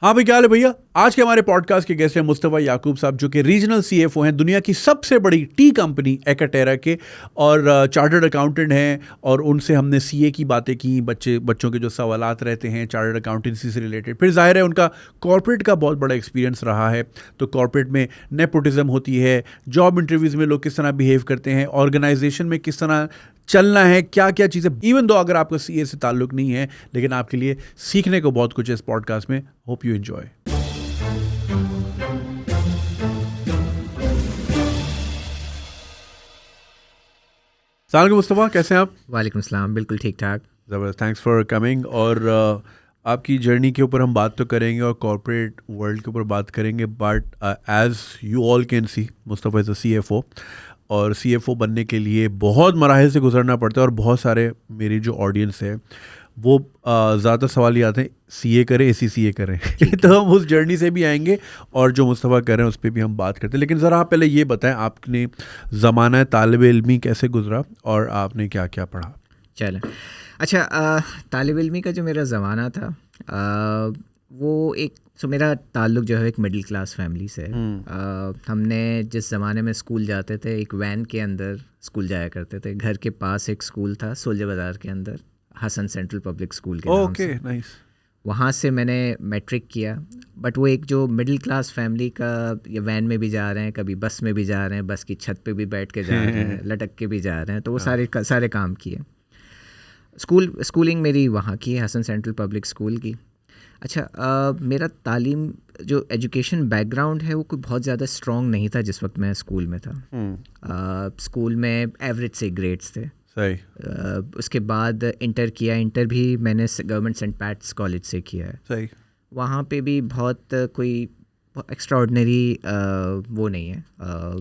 हाँ भाई, क्या हाल है भैया। आज के हमारे पॉडकास्ट के गेस्ट हैं मुस्तफ़ा याकूब साहब, जो कि रीजनल सीएफओ हैं दुनिया की सबसे बड़ी टी कंपनी एकाटेरा के, और चार्टर्ड अकाउंटेंट हैं। और उनसे हमने सीए की बातें की, बच्चों के जो सवालात रहते हैं चार्टर्ड अकाउंटेंसी से रिलेटेड। फिर जाहिर है उनका कॉर्पोरेट का बहुत बड़ा एक्सपीरियंस रहा है। तो कॉर्पोरेट में नेपोटिज्म होती है, जॉब इंटरव्यूज़ में लोग किस तरह बिहेव करते हैं, ऑर्गेनाइजेशन में किस तरह चलना है, क्या क्या चीज़ें। इवन दो अगर आपका सीए से ताल्लुक़ नहीं है, लेकिन आपके लिए सीखने को बहुत कुछ है इस पॉडकास्ट में। Hope you enjoy. सलाम मुस्तफ़ा, कैसे हैं आप? वालेकुम सलाम, बिल्कुल ठीक ठाक। ज़बरदस्त, थैंक्स फॉर कमिंग। और आपकी जर्नी के ऊपर हम बात तो करेंगे और कॉर्पोरेट वर्ल्ड के ऊपर बात करेंगे, but as you all can see, Mustafa is a CFO. और सीएफओ बनने के लिए बहुत मराहिल से गुजरना पड़ता है। और बहुत सारे मेरी जो ऑडियंस है वो ज़्यादा सवाल ये आते हैं, सीए करें एसीसीए करें तो हम उस जर्नी से भी आएंगे और जो मुस्तफ़ा कर रहे हैं उस पर भी हम बात करते हैं। लेकिन ज़रा आप पहले ये बताएं, आपने ज़माना तालिब इल्मी कैसे गुजरा और आपने क्या क्या पढ़ा? चलें, अच्छा, तालिब इल्मी का जो मेरा ज़माना था, वो एक मेरा ताल्लुक़ जो है एक मिडिल क्लास फैमिली से है। हमने जिस ज़माने में स्कूल जाते थे, एक वैन के अंदर स्कूल जाया करते थे। घर के पास एक स्कूल था सोल्जर बाज़ार के अंदर, हसन सेंट्रल पब्लिक स्कूल के नाम से। नाइस। वहाँ से मैंने मैट्रिक किया। बट वो एक जो मिडिल क्लास फैमिली का, ये वैन में भी जा रहे हैं, कभी बस में भी जा रहे हैं, बस की छत पे भी बैठ के जा रहे हैं, लटक के भी जा रहे हैं, तो वो सारे काम किए। स्कूलिंग मेरी वहाँ की है, हसन सेंट्रल पब्लिक स्कूल की। अच्छा, मेरा तालीम जो एजुकेशन बैकग्राउंड है वो कोई बहुत ज़्यादा स्ट्रॉन्ग नहीं था जिस वक्त मैं स्कूल में था। स्कूल में एवरेज से ग्रेड्स थे। सही। उसके बाद इंटर किया। इंटर भी मैंने गवर्नमेंट सेंट पैट्स कॉलेज से किया है। सही। वहाँ पे भी बहुत कोई एक्स्ट्राऑर्डिनरी वो नहीं है,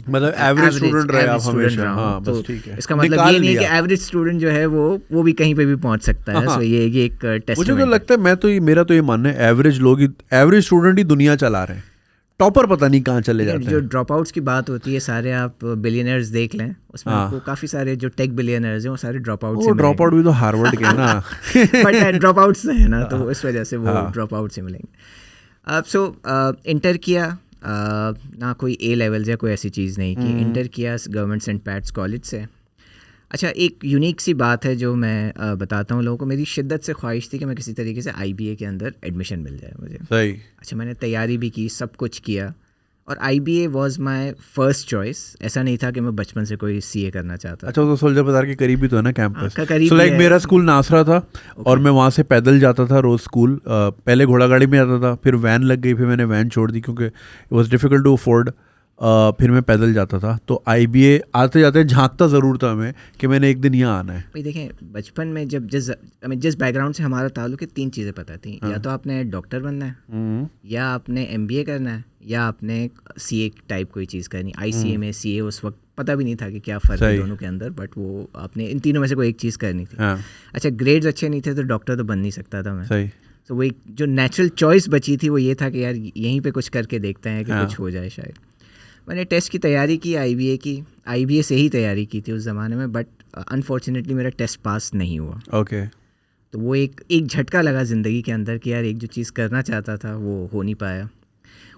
मतलब एवरेज स्टूडेंट रहे आप हमेशा। हाँ, तो बस ठीक है। इसका मतलब ये नहीं है कि एवरेज स्टूडेंट जो है वो भी कहीं पे भी पहुँच सकता है। सो ये एक टेस्ट। मुझे तो लगता है, मेरा तो ये मानना है, एवरेज स्टूडेंट ही दुनिया चला रहे हैं। टॉपर पता नहीं कहाँ चले जाते हैं। जो ड्रॉप आउट्स की बात होती है, सारे आप बिलियनर्स देख लें, उसमें आपको काफ़ी सारे जो टेक बिलियनर्स हैं वो सारे ड्रॉप आउट से। ड्रॉप आउट भी तो हार्वर्ड के ना बट ड्रॉप आउट्स है ना, तो इस वजह से वो ड्रॉप आउट से मिलेंगे। अब इंटर किया, ना कोई ए लेवल या कोई ऐसी चीज़ नहीं की। इंटर किया गवर्नमेंट सेंट पैट्स कॉलेज से। अच्छा, एक यूनिक सी बात है जो मैं बताता हूँ लोगों को। मेरी शिद्दत से ख्वाहिश थी कि मैं किसी तरीके से आईबीए के अंदर एडमिशन मिल जाए मुझे। सही। अच्छा, मैंने तैयारी भी की, सब कुछ किया, और IBA was my first choice. ऐसा नहीं था कि मैं बचपन से कोई सीए करना चाहता। अच्छा, तो सोल्जर बाजार के करीब ही तो है ना कैंपस? करीब लाइक मेरा स्कूल नासरा था। और मैं वहाँ से पैदल जाता था रोज़ स्कूल। पहले घोड़ा गाड़ी में आता था, फिर वैन लग गई, फिर मैंने वैन छोड़ दी क्योंकि it was difficult to afford. फिर मैं पैदल जाता था। तो आईबीए आते जाते झांकता ज़रूर था मैं कि मैंने एक दिन यहाँ आना है। भाई देखें, बचपन में जब जिस बैकग्राउंड से हमारा ताल्लुक है, 3 चीज़ें पता थी। या तो आपने डॉक्टर बनना है, या आपने एमबीए करना है, या आपने सीए टाइप कोई चीज़ करनी। आईसीए में सीए उस वक्त पता भी नहीं था कि क्या फ़र्क है दोनों के अंदर, बट वो आपने इन तीनों में से कोई एक चीज़ करनी थी। अच्छा, ग्रेड्स अच्छे नहीं थे तो डॉक्टर तो बन नहीं सकता था मैं। सही। तो वो एक जो नेचुरल चॉइस बची थी वो ये था कि यार यहीं पे कुछ करके देखते हैं कि कुछ हो जाए शायद। मैंने टेस्ट की तैयारी की, आईबीए से ही तैयारी की थी उस ज़माने में, बट अनफॉर्चुनेटली मेरा टेस्ट पास नहीं हुआ। ओके। तो वो एक झटका लगा ज़िंदगी के अंदर कि यार एक जो चीज़ करना चाहता था वो हो नहीं पाया।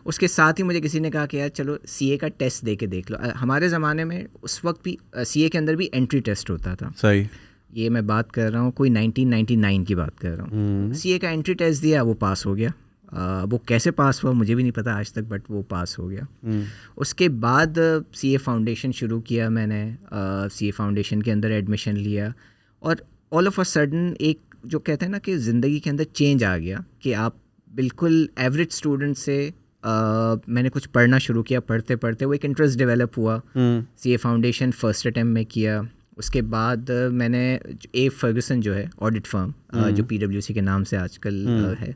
उसके साथ ही मुझे किसी ने कहा कि यार चलो सीए का टेस्ट दे के देख लो। हमारे ज़माने में उस वक्त भी सीए के अंदर भी एंट्री टेस्ट होता था। सही। ये मैं बात कर रहा हूँ कोई 1999 की बात कर रहा हूँ। सीए का एंट्री टेस्ट दिया, वो पास हो गया। वो कैसे पास हुआ मुझे भी नहीं पता आज तक, बट वो पास हो गया। उसके बाद सीए फाउंडेशन शुरू किया मैंने। सीए फाउंडेशन के अंदर एडमिशन लिया, और ऑल ऑफ अ सडन एक जो कहते हैं ना कि ज़िंदगी के अंदर चेंज आ गया कि आप बिल्कुल एवरेज स्टूडेंट से मैंने कुछ पढ़ना शुरू किया। पढ़ते पढ़ते वो एक इंटरेस्ट डेवलप हुआ। सीए फाउंडेशन फर्स्ट अटेम्प्ट में किया। उसके बाद मैंने ए फर्गसन जो है ऑडिट फर्म, जो पीडब्ल्यूसी के नाम से आजकल है,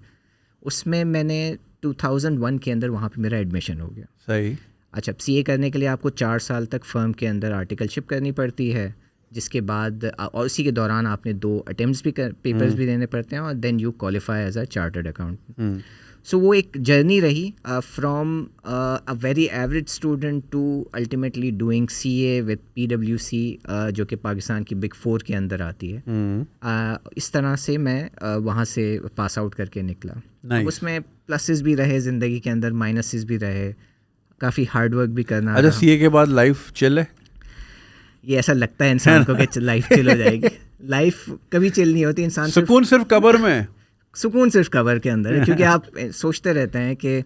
उसमें मैंने 2001 के अंदर वहाँ पे मेरा एडमिशन हो गया। सही। अच्छा, सीए करने के लिए आपको 4 साल तक फर्म के अंदर आर्टिकलशिप करनी पड़ती है, जिसके बाद और इसी के दौरान आपने 2 अटेम्प्ट्स भी पेपर्स भी देने पड़ते हैं, और then you qualify as a chartered accountant. So वो एक जर्नी रही from a very average student to ultimately doing CA with PwC, जो कि पाकिस्तान की बिग 4 के अंदर आती है। इस तरह से मैं वहाँ से पास आउट करके निकला। अब उसमें प्लसेस भी रहे ज़िंदगी के अंदर, माइनसेस भी रहे, काफ़ी हार्ड वर्क भी करना। अच्छा, CA के बाद लाइफ चिल है? ये ऐसा लगता है इंसान को कि लाइफ चिल हो जाएगी। लाइफ कभी चिल नहीं होती। इंसान सुकून सिर्फ कब्र में, सुकून सिर्फ कवर के अंदर है, क्योंकि आप सोचते रहते हैं कि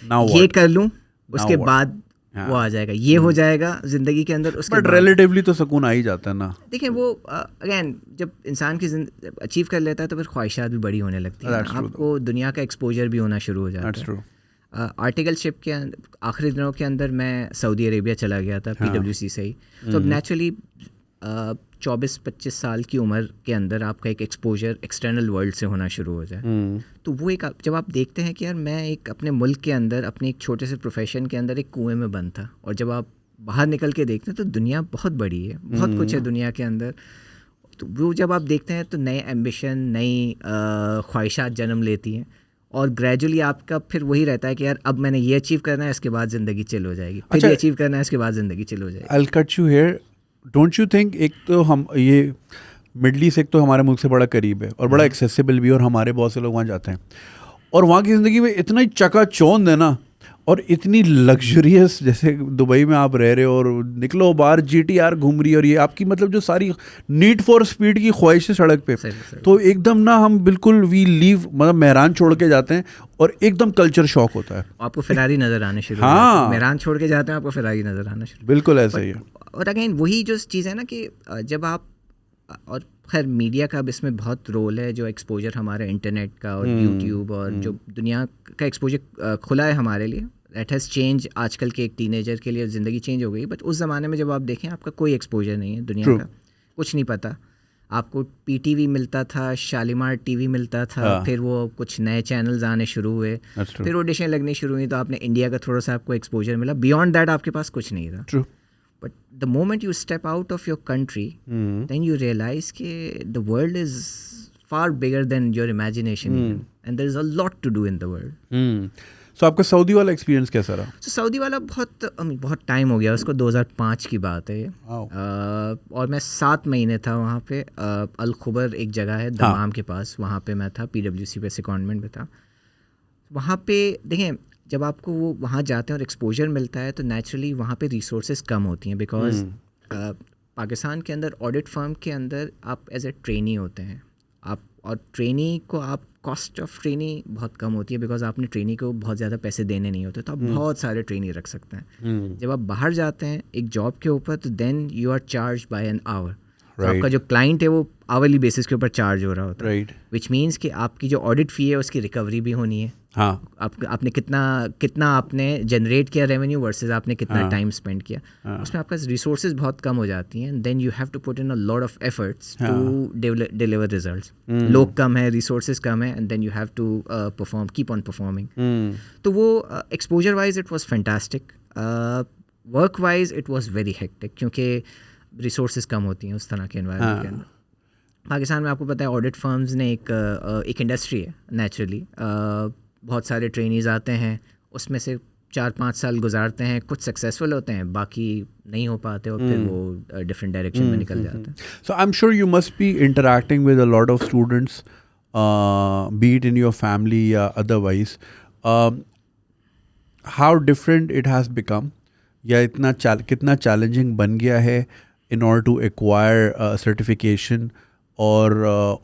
Now ये what? कर लूँ, उसके what? बाद वो आ जाएगा, ये हो जाएगा ज़िंदगी के अंदर, उसके बट बाद रिलेटिवली तो सुकून आ ही जाता है ना। देखिए वो अगेन जब इंसान की अचीव कर लेता है तो फिर ख्वाहिशात भी बड़ी होने लगती हैं। That's true, आपको दुनिया का एक्सपोजर भी होना शुरू हो जाता That's है। true. आर्टिकलशिप के आखिरी दिनों के अंदर मैं सऊदी अरेबिया चला गया था PwC से ही। तो अब नेचुरली 24-25 साल की उम्र के अंदर आपका एक एक्सपोजर एक्सटर्नल वर्ल्ड से होना शुरू हो जाए, तो वो एक जब आप देखते हैं कि यार मैं एक अपने मुल्क के अंदर अपने एक छोटे से प्रोफेशन के अंदर एक कुएं में बंद था, और जब आप बाहर निकल के देखते हैं तो दुनिया बहुत बड़ी है, बहुत कुछ है दुनिया के अंदर। तो वो जब आप देखते हैं तो नए एम्बिशन, नई ख्वाहिशात जन्म लेती हैं, और ग्रेजुअली आपका फिर वही रहता है कि यार अब मैंने ये अचीव करना है, इसके बाद ज़िंदगी चिल हो जाएगी, फिर ये अचीव करना है, इसके बाद ज़िंदगी चिल हो जाएगी। I'll cut you here. Don't you think एक तो हम ये मिडल ईस्ट एक तो हमारे मुल्क से बड़ा करीब है और बड़ा एक्सेसिबल भी, और हमारे बहुत से लोग वहाँ जाते हैं, और वहाँ की ज़िंदगी में इतना ही चकाचौंध है ना, और इतनी लग्जरियस, जैसे दुबई में आप रह रहे हो और निकलो बाहर GTR घूम रही है, और ये आपकी मतलब जो सारी नीड फॉर स्पीड की ख्वाहिश है सड़क पे, तो एकदम ना हम बिल्कुल वी लीव, मतलब मेहरान छोड़ के जाते हैं और एकदम कल्चर शॉक होता है। आपको फेरारी नज़र आने शुरू हाँ, मेहरान छोड़ के जाते हैं, आपको फेरारी नज़र आना शुरू, बिल्कुल ऐसा ही है। और अगेन वही जो चीज़ है ना कि जब आप, और खैर मीडिया का अब इसमें बहुत रोल है, जो एक्सपोजर हमारे इंटरनेट का और यूट्यूब और जो दुनिया का एक्सपोजर खुला है हमारे लिए, दैट हैज़ चेंज। आजकल के एक टीनेजर के लिए ज़िंदगी चेंज हो गई, बट उस ज़माने में जब आप देखें आपका कोई एक्सपोजर नहीं है दुनिया का, कुछ नहीं पता आपको। PTV मिलता था, शालीमार TV मिलता था, फिर वो कुछ नए चैनल्स आने शुरू हुए, फिर ऑडिशन लगनी शुरू हुई, तो आपने इंडिया का थोड़ा सा आपको एक्सपोजर मिला। बियॉन्ड दैट आपके पास कुछ नहीं था। But the moment you step out of your country, then you realize that the world is far bigger than your imagination even, and there is a lot to do in the world. So आपका Saudi वाला experience कैसा रहा? So Saudi वाला बहुत time हो गया उसको, 2005 की बात है ये। और मैं 7 महीने था वहाँ पे। अल खुबर एक जगह है दमाम के पास, वहाँ पे मैं था, PwC पे सेकंडमेंट में था। वहाँ पे देखें, जब आपको वो वहाँ जाते हैं और एक्सपोजर मिलता है तो नेचुरली वहाँ पे रिसोर्सेज कम होती हैं, बिकॉज पाकिस्तान के अंदर ऑडिट फर्म के अंदर आप एज ए ट्रेनी होते हैं आप, और ट्रेनी को आप कॉस्ट ऑफ ट्रेनी बहुत कम होती है, बिकॉज आपने ट्रेनी को बहुत ज़्यादा पैसे देने नहीं होते, तो आप बहुत सारे ट्रेनी रख सकते हैं। जब आप बाहर जाते हैं एक जॉब के ऊपर, तो then you are charge by an hour. तो आपका जो क्लाइंट है वो आवरली बेसिस के ऊपर चार्ज हो रहा होता है, विच मीन्स कि आपकी जो ऑडिट फ़ी है उसकी रिकवरी भी होनी है। हाँ, आपने कितना आपने जनरेट किया रेवेन्यू वर्सेस आपने कितना टाइम स्पेंड किया, उसमें आपका रिसोर्सेज बहुत कम हो जाती हैं। Then you have to put in a lot of efforts to deliver results. लोग कम है, रिसोर्सेज कम है, and then you have to perform, keep on performing. तो वो exposure wise it was fantastic, work wise it was very hectic, क्योंकि resources कम होती हैं उस तरह के एनवायरनमेंट के अंदर। पाकिस्तान में आपको पता है ऑडिट फर्म्स ने एक इंडस्ट्री है नेचुरली, बहुत सारे ट्रेनीज आते हैं, उसमें से 4-5 साल गुजारते हैं, कुछ सक्सेसफुल होते हैं, बाकी नहीं हो पाते, और फिर वो डिफरेंट डायरेक्शन में निकल जाते हैं। So I am sure you must be interacting with a lot of students, be it in your family या otherwise, how different it has become, या कितना चैलेंजिंग बन गया है in order to acquire certification और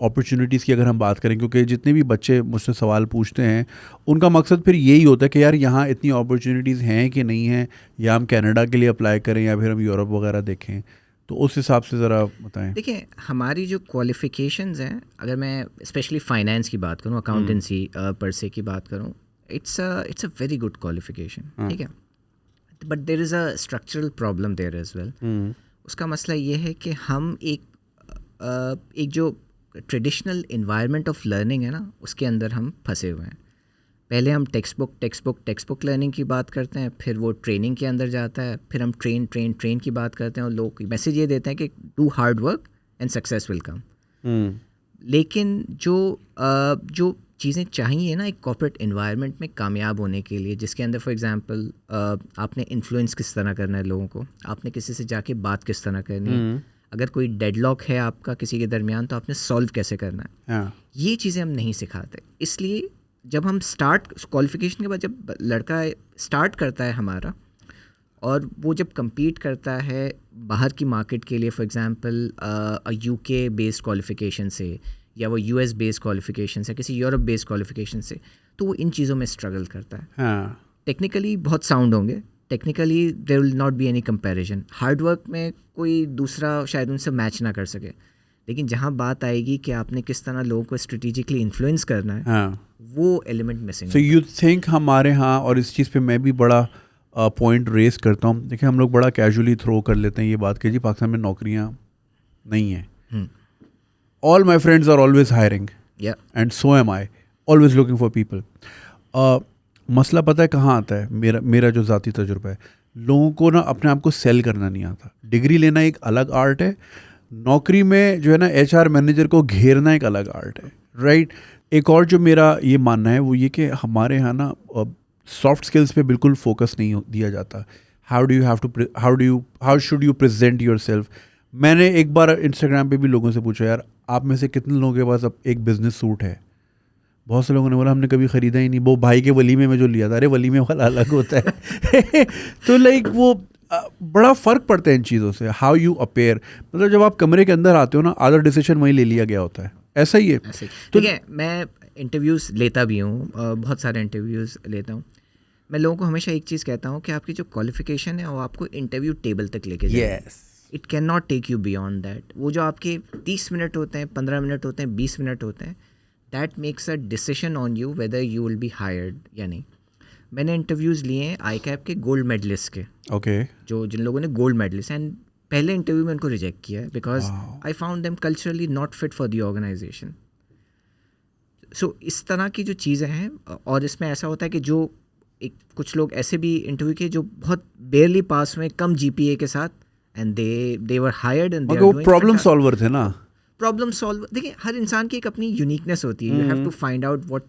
अपॉर्चुनिटीज़ की अगर हम बात करें, क्योंकि जितने भी बच्चे मुझसे सवाल पूछते हैं उनका मकसद फिर यही होता है कि यार यहाँ इतनी अपॉर्चुनिटीज़ हैं कि नहीं हैं, या हम कनाडा के लिए अप्लाई करें या फिर हम यूरोप वगैरह देखें, तो उस हिसाब से ज़रा बताएं। देखिए हमारी जो क्वालिफ़िकेशंस हैं, अगर मैं स्पेशली फाइनेंस की बात करूँ, अकाउंटेंसी पर से की बात करूँ, it's a very good qualification, ठीक है, but there is a structural problem there as well. उसका मसला ये है कि हम एक जो ट्रेडिशनल इन्वायरमेंट ऑफ लर्निंग है ना, उसके अंदर हम फंसे हुए हैं। पहले हम टेक्स्ट बुक लर्निंग की बात करते हैं, फिर वो ट्रेनिंग के अंदर जाता है, फिर हम ट्रेन की बात करते हैं, और लोग मैसेज ये देते हैं कि do hard work and success will come. लेकिन जो चीज़ें चाहिए ना एक कॉर्पोरेट इन्वायरमेंट में कामयाब होने के लिए, जिसके अंदर फॉर एग्जांपल आपने इन्फ्लुएंस किस तरह करना है लोगों को, आपने किसी से जाके बात किस तरह करनी है, अगर कोई डेडलॉक है आपका किसी के दरमियान तो आपने सॉल्व कैसे करना है। हाँ. ये चीज़ें हम नहीं सिखाते। इसलिए जब हम स्टार्ट क्वालिफिकेशन के बाद जब लड़का स्टार्ट करता है हमारा, और वो जब compete करता है बाहर की मार्केट के लिए, for example UK based qualification से या वो US बेस्ड क्वालिफिकेशन से, किसी यूरोप बेस्ड क्वालिफिकेशन से, तो वो इन चीज़ों में स्ट्रगल करता है। हाँ. टेक्निकली बहुत साउंड होंगे, technically there will not be any comparison, hard work में कोई दूसरा शायद उनसे मैच ना कर सके, लेकिन जहाँ बात आएगी कि आपने किस तरह लोगों को स्ट्रेटेजिकली इन्फ्लुएंस करना है, हाँ. वो element missing so you think हमारे यहाँ, और इस चीज़ पे मैं भी बड़ा पॉइंट रेस करता हूँ, देखिए हम लोग बड़ा कैजुअली थ्रो कर लेते हैं ये बात कि जी पाकिस्तान में नौकरियाँ नहीं हैं. All my friends are always hiring या and so am I, always looking for people. मसला पता है कहाँ आता है? मेरा जो ज़ाती तजुर्बा है, लोगों को ना अपने आप को सेल करना नहीं आता. डिग्री लेना एक अलग आर्ट है, नौकरी में जो है ना HR मैनेजर को घेरना एक अलग आर्ट है, राइट? एक और जो मेरा ये मानना है वो ये कि हमारे यहाँ ना सॉफ्ट स्किल्स पे बिल्कुल फोकस नहीं दिया जाता. How should you present your self. मैंने एक बार इंस्टाग्राम पे भी लोगों से पूछा, यार आप में से कितने लोगों के पास अब एक बिजनेस सूट है? बहुत से लोगों ने बोला हमने कभी ख़रीदा ही नहीं, वो भाई के वलीमे में जो लिया था. अरे वलीमे वाला अलग होता है. तो लाइक वो बड़ा फ़र्क पड़ता है इन चीज़ों से. हाउ यू अपेयर, मतलब जब आप कमरे के अंदर आते हो ना, आधा डिसीजन वहीं ले लिया गया होता है. ऐसा ही है. ठीक है, मैं इंटरव्यूज़ लेता भी हूँ, बहुत सारे इंटरव्यूज़ लेता हूँ. मैं लोगों को हमेशा एक चीज़ कहता हूँ कि आपकी जो क्वालिफिकेशन है वो आपको इंटरव्यू टेबल तक लेके जाए. It can not take you beyond that. वो जो आपके 30 मिनट होते हैं, 15 मिनट होते हैं, 20 मिनट होते हैं, that makes a decision on you whether you will be hired या नहीं. मैंने इंटरव्यूज़ लिए हैं ICAP के गोल्ड मेडलिस्ट के, ओके. जो जिन लोगों ने गोल्ड मेडलिस्ट, एंड पहले इंटरव्यू में उनको रिजेक्ट किया है because I found them culturally not fit for the organisation. So इस तरह की जो चीज़ें हैं, और इसमें ऐसा होता है कि जो कुछ लोग ऐसे भी इंटरव्यू किए जो बहुत बेयरली पास हुए, कम GPA के साथ, and they were hired and वो प्रॉब्लम सॉल्वर थे ना. प्रॉब्लम सॉल्व, देखिए हर इंसान की एक अपनी यूनिकनेस होती है. You have to find out what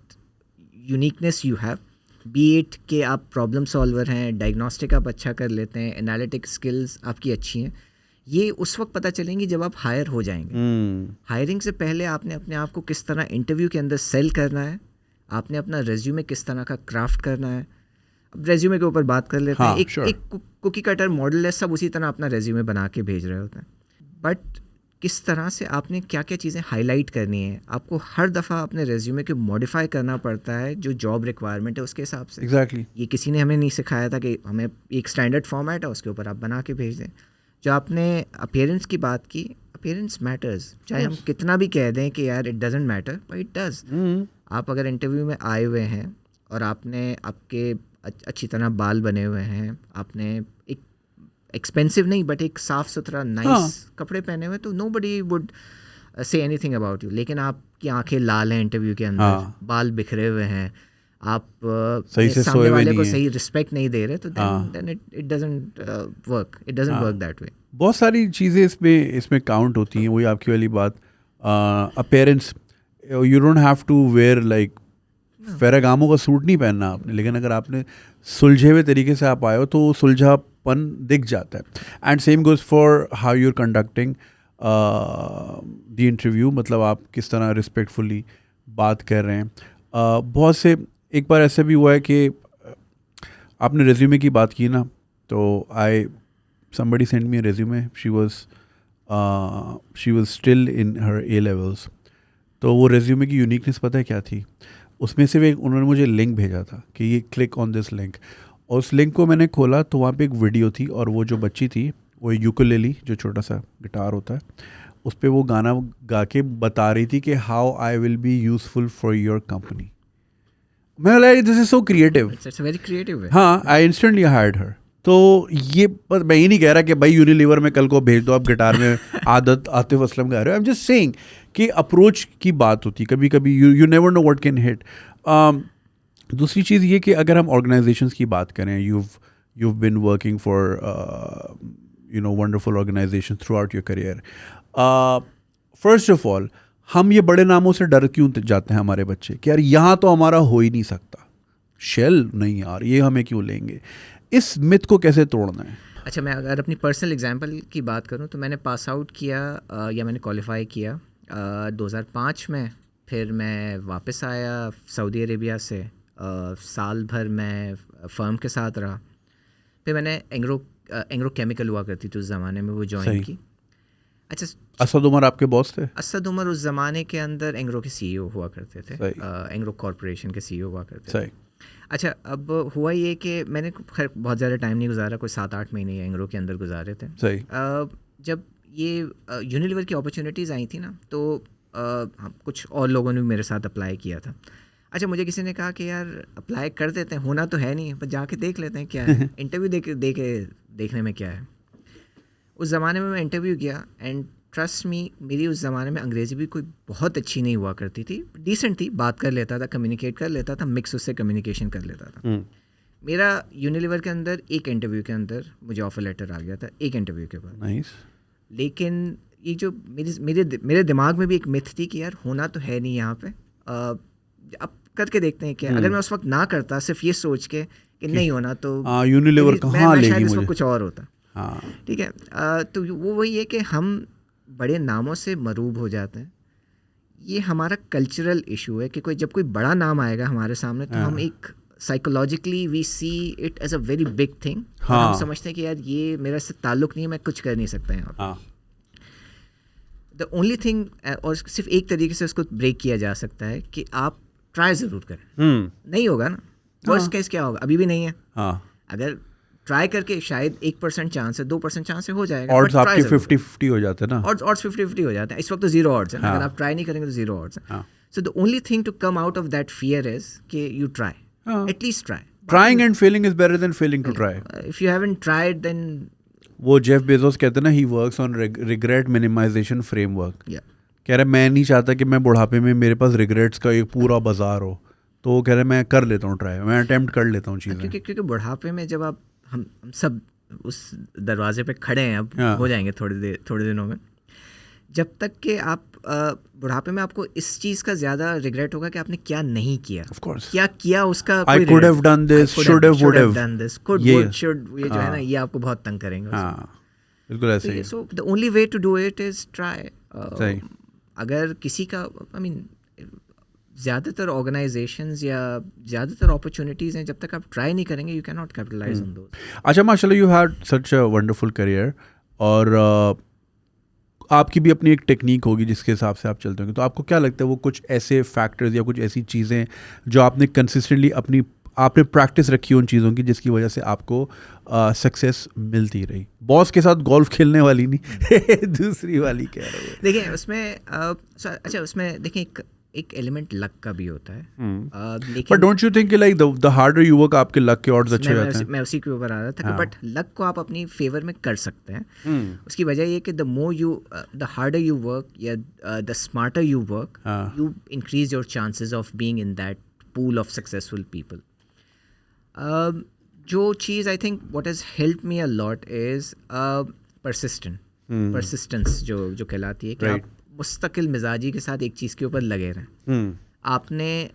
uniqueness you have, be it कि आप प्रॉब्लम सॉल्वर हैं, डायग्नोस्टिक आप अच्छा कर लेते हैं, एनालिटिक स्किल्स आपकी अच्छी हैं. ये उस वक्त पता चलेंगी जब आप हायर हो जाएंगे. हायरिंग से पहले आपने अपने आप को किस तरह इंटरव्यू के अंदर सेल करना है, आपने अपना रेज्यूमे किस तरह का क्राफ्ट करना है. अब रेज्यूमे के ऊपर बात कर लेते हैं. एक कुकी कटर मॉडल है, सब उसी तरह अपना रेज्यूमे बना के भेज रहे होते हैं, बट किस तरह से आपने क्या क्या चीज़ें हाईलाइट करनी है, आपको हर दफ़ा अपने रेज्यूमे को मॉडिफाई करना पड़ता है जो जॉब रिक्वायरमेंट है उसके हिसाब से. एग्जैक्टली. ये किसी ने हमें नहीं सिखाया था कि हमें एक स्टैंडर्ड फॉर्मेट है उसके ऊपर आप बना के भेज दें. जो आपने अपीयरेंस की बात की, अपीयरेंस मैटर्स, चाहे हम कितना भी कह दें कि यार it doesn't matter, but it does. आप अगर इंटरव्यू में आए हुए हैं और आपने आपके अच्छी तरह बाल बने हुए हैं, आपने एक एक्सपेंसिव नहीं बट एक साफ़ सुथरा नाइस कपड़े पहने हुए, तो nobody would say anything about you. लेकिन आपकी आंखें लाल हैं इंटरव्यू के अंदर, बाल बिखरे हुए हैं, आप सही से सामने वाले को सही रिस्पेक्ट नहीं दे रहे, तो then it doesn't work. It doesn't work that way. बहुत सारी चीज़ें इसमें काउंट होती हैं. वही आपकी वाली बात, appearance. You don't have to wear like Ferragamo का सूट नहीं पहनना आपने, लेकिन अगर आपने सुलझे हुए तरीके से आप आए हो तो सुलझापन दिख जाता है. And same goes for how you are conducting the interview, मतलब आप किस तरह रिस्पेक्टफुली बात कर रहे हैं. बहुत से एक बार ऐसा भी हुआ है कि आपने रेज्यूमे की बात की ना, तो somebody sent me a resume. She was still in her A levels. तो वो रेज्यूमे की यूनिकनेस पता है क्या थी? उसमें से उन्होंने मुझे लिंक भेजा था कि ये क्लिक ऑन दिस लिंक, और उस लिंक को मैंने खोला तो वहाँ पे एक वीडियो थी, और वो जो बच्ची थी वो यूकुलेली, जो छोटा सा गिटार होता है, उस पर वो गाना गा के बता रही थी कि how I will be useful for your company. मैंने लगा this is so creative. It's very creative. हाँ, आई इंस्टेंटली हायर्ड हर. तो ये बस मैं ही नहीं कह रहा कि भाई यूनिलीवर में कल को भेज दो आप गिटार में आतिफ असलम गा रहे हो. आई एम जस्ट सेइंग कि अप्रोच की बात होती है. कभी कभी you never know what can hit. दूसरी चीज़ ये कि अगर हम ऑर्गेनाइजेशंस की बात करें, you've been working for wonderful organizations throughout your career. First of all, हम ये बड़े नामों से डर क्यों जाते हैं हमारे बच्चे कि यार यहाँ तो हमारा हो ही नहीं सकता, शेल नहीं यार ये हमें क्यों लेंगे, इस मिथ को कैसे तोड़ना है? अच्छा, मैं अगर अपनी पर्सनल एग्जांपल की बात करूं तो मैंने पास आउट किया या मैंने क्वालिफाई किया 2005 में। फिर मैं वापस आया सऊदी अरेबिया से, साल भर मैं फर्म के साथ रहा। फिर मैंने एंग्रो केमिकल हुआ करती थी उस ज़माने में, वो ज्वाइन की। अच्छा, असद उमर आपके बॉस थे? असद उमर उस ज़माने के अंदर एंग्रो के सीईओ हुआ करते थे, एंग्रो कॉरपोरेशन के सीईओ हुआ करते थे। अच्छा, अब हुआ ये कि मैंने खैर बहुत ज़्यादा टाइम नहीं गुजारा, कोई 7-8 महीने एंग्रो के अंदर गुजारे थे। सही। जब ये यूनिलीवर की अपॉर्चुनिटीज़ आई थी ना, तो कुछ और लोगों ने भी मेरे साथ अप्लाई किया था। अच्छा, मुझे किसी ने कहा कि यार अप्लाई कर देते हैं, होना तो है नहीं, पर जाके देख लेते हैं क्या है, इंटरव्यू देखने में क्या है। उस ज़माने में मैं इंटरव्यू किया एंड ट्रस्ट मी, मेरी उस ज़माने में अंग्रेज़ी भी कोई बहुत अच्छी नहीं हुआ करती थी, डिसेंट थी, बात कर लेता था, कम्युनिकेट कर लेता था, मिक्स उससे कम्युनिकेशन कर लेता था। मेरा यूनिलीवर के अंदर एक इंटरव्यू के अंदर मुझे ऑफर लेटर आ गया था, एक इंटरव्यू के बाद। नाइस। लेकिन ये जो मेरे दिमाग में भी एक मिथ थी कि यार होना तो है नहीं यहाँ पे, अब करके देखते हैं क्या। अगर मैं उस वक्त ना करता सिर्फ ये सोच के कि नहीं होना, तो यूनिलीवर कहाँ लेगी शायद इस मुझे? वक्त कुछ और होता। ठीक है, तो वो वही है कि हम बड़े नामों से मरूब हो जाते हैं। ये हमारा कल्चरल इशू है कि जब कोई बड़ा नाम आएगा हमारे सामने, तो हम एक psychologically we see it as a very big thing. हम समझते हैं कि यार ये मेरा इससे ताल्लुक नहीं है, मैं कुछ कर नहीं सकता यहाँ पे। द ओनली थिंग, और सिर्फ एक तरीके से उसको ब्रेक किया जा सकता है कि आप ट्राई ज़रूर करें। नहीं होगा ना, वर्स्ट केस क्या होगा, अभी भी नहीं है। अगर ट्राई करके शायद 1% चांस है, 2% चांस है, हो जाएगा। ऑड्स आपके 50-50 हो जाते हैं ना। ऑड्स 50-50 हो जाते हैं। इस वक्त तो 0 ऑड्स है। अगर आप ट्राई नहीं करेंगे तो 0 ऑड्स है। So the only thing to come out of that fear is कि you try, at least try. Trying and failing is better than failing to try. If you haven't tried then, वो Jeff Bezos कहते हैं ना, he works on regret minimisation framework. कह रहे मैं नहीं चाहता कि मैं बुढ़ापे में मेरे पास रिग्रेट्स का एक पूरा बाजार हो, तो वो कह रहे मैं कर लेता हूँ ट्राई, मैं अटेम्प्ट कर लेता हूँ चीज़ें। क्योंकि बुढ़ापे में जब आप हम सब उस दरवाजे पे खड़े हैं, अब हो जाएंगे थोड़े दिनों में, जब तक कि आप बुढ़ापे में आपको इस चीज़ का ज़्यादा रिग्रेट होगा कि आपने क्या नहीं किया, क्या किया उसका। I could have done this, should have, would have done this, could, would, should, ये जो है ना, ये आपको बहुत तंग करेंगे। बिल्कुल ऐसे ही। So the only way to do it is try. अगर किसी का, I mean, ज़्यादातर ऑर्गेनाइजेशंस या ज़्यादातर अपॉर्चुनिटीज़ हैं, जब तक आप ट्राई नहीं करेंगे you can not capitalise on those. अच्छा, माशाल्लाह you had such a wonderful career, और आपकी भी अपनी एक टेक्निक होगी जिसके हिसाब से आप चलते होंगे। तो आपको क्या लगता है वो कुछ ऐसे फैक्टर्स या कुछ ऐसी चीज़ें जो आपने कंसिस्टेंटली आपने प्रैक्टिस रखी उन चीज़ों की, जिसकी वजह से आपको सक्सेस मिलती रही? बॉस के साथ गोल्फ खेलने वाली नहीं दूसरी वाली कह रहे हो। देखिए उसमें अच्छा, उसमें देखिए एक एलिमेंट लक का भी होता है। But don't you think like the harder you work, आपके लक के ऑड्स अच्छे जाते हैं? मैं उसी के ऊपर आ रहा था। बट लक को आप अपनी फेवर में कर सकते हैं। उसकी वजह ये कि द हार्डर यू वर्क या the smarter you work, you increase your chances of being in that pool of successful people. जो चीज़ I think what has helped me a lot is persistence जो कहलाती है कि आप मुस्तकिल मिजाजी के साथ एक चीज़ के ऊपर लगे रहें। आपने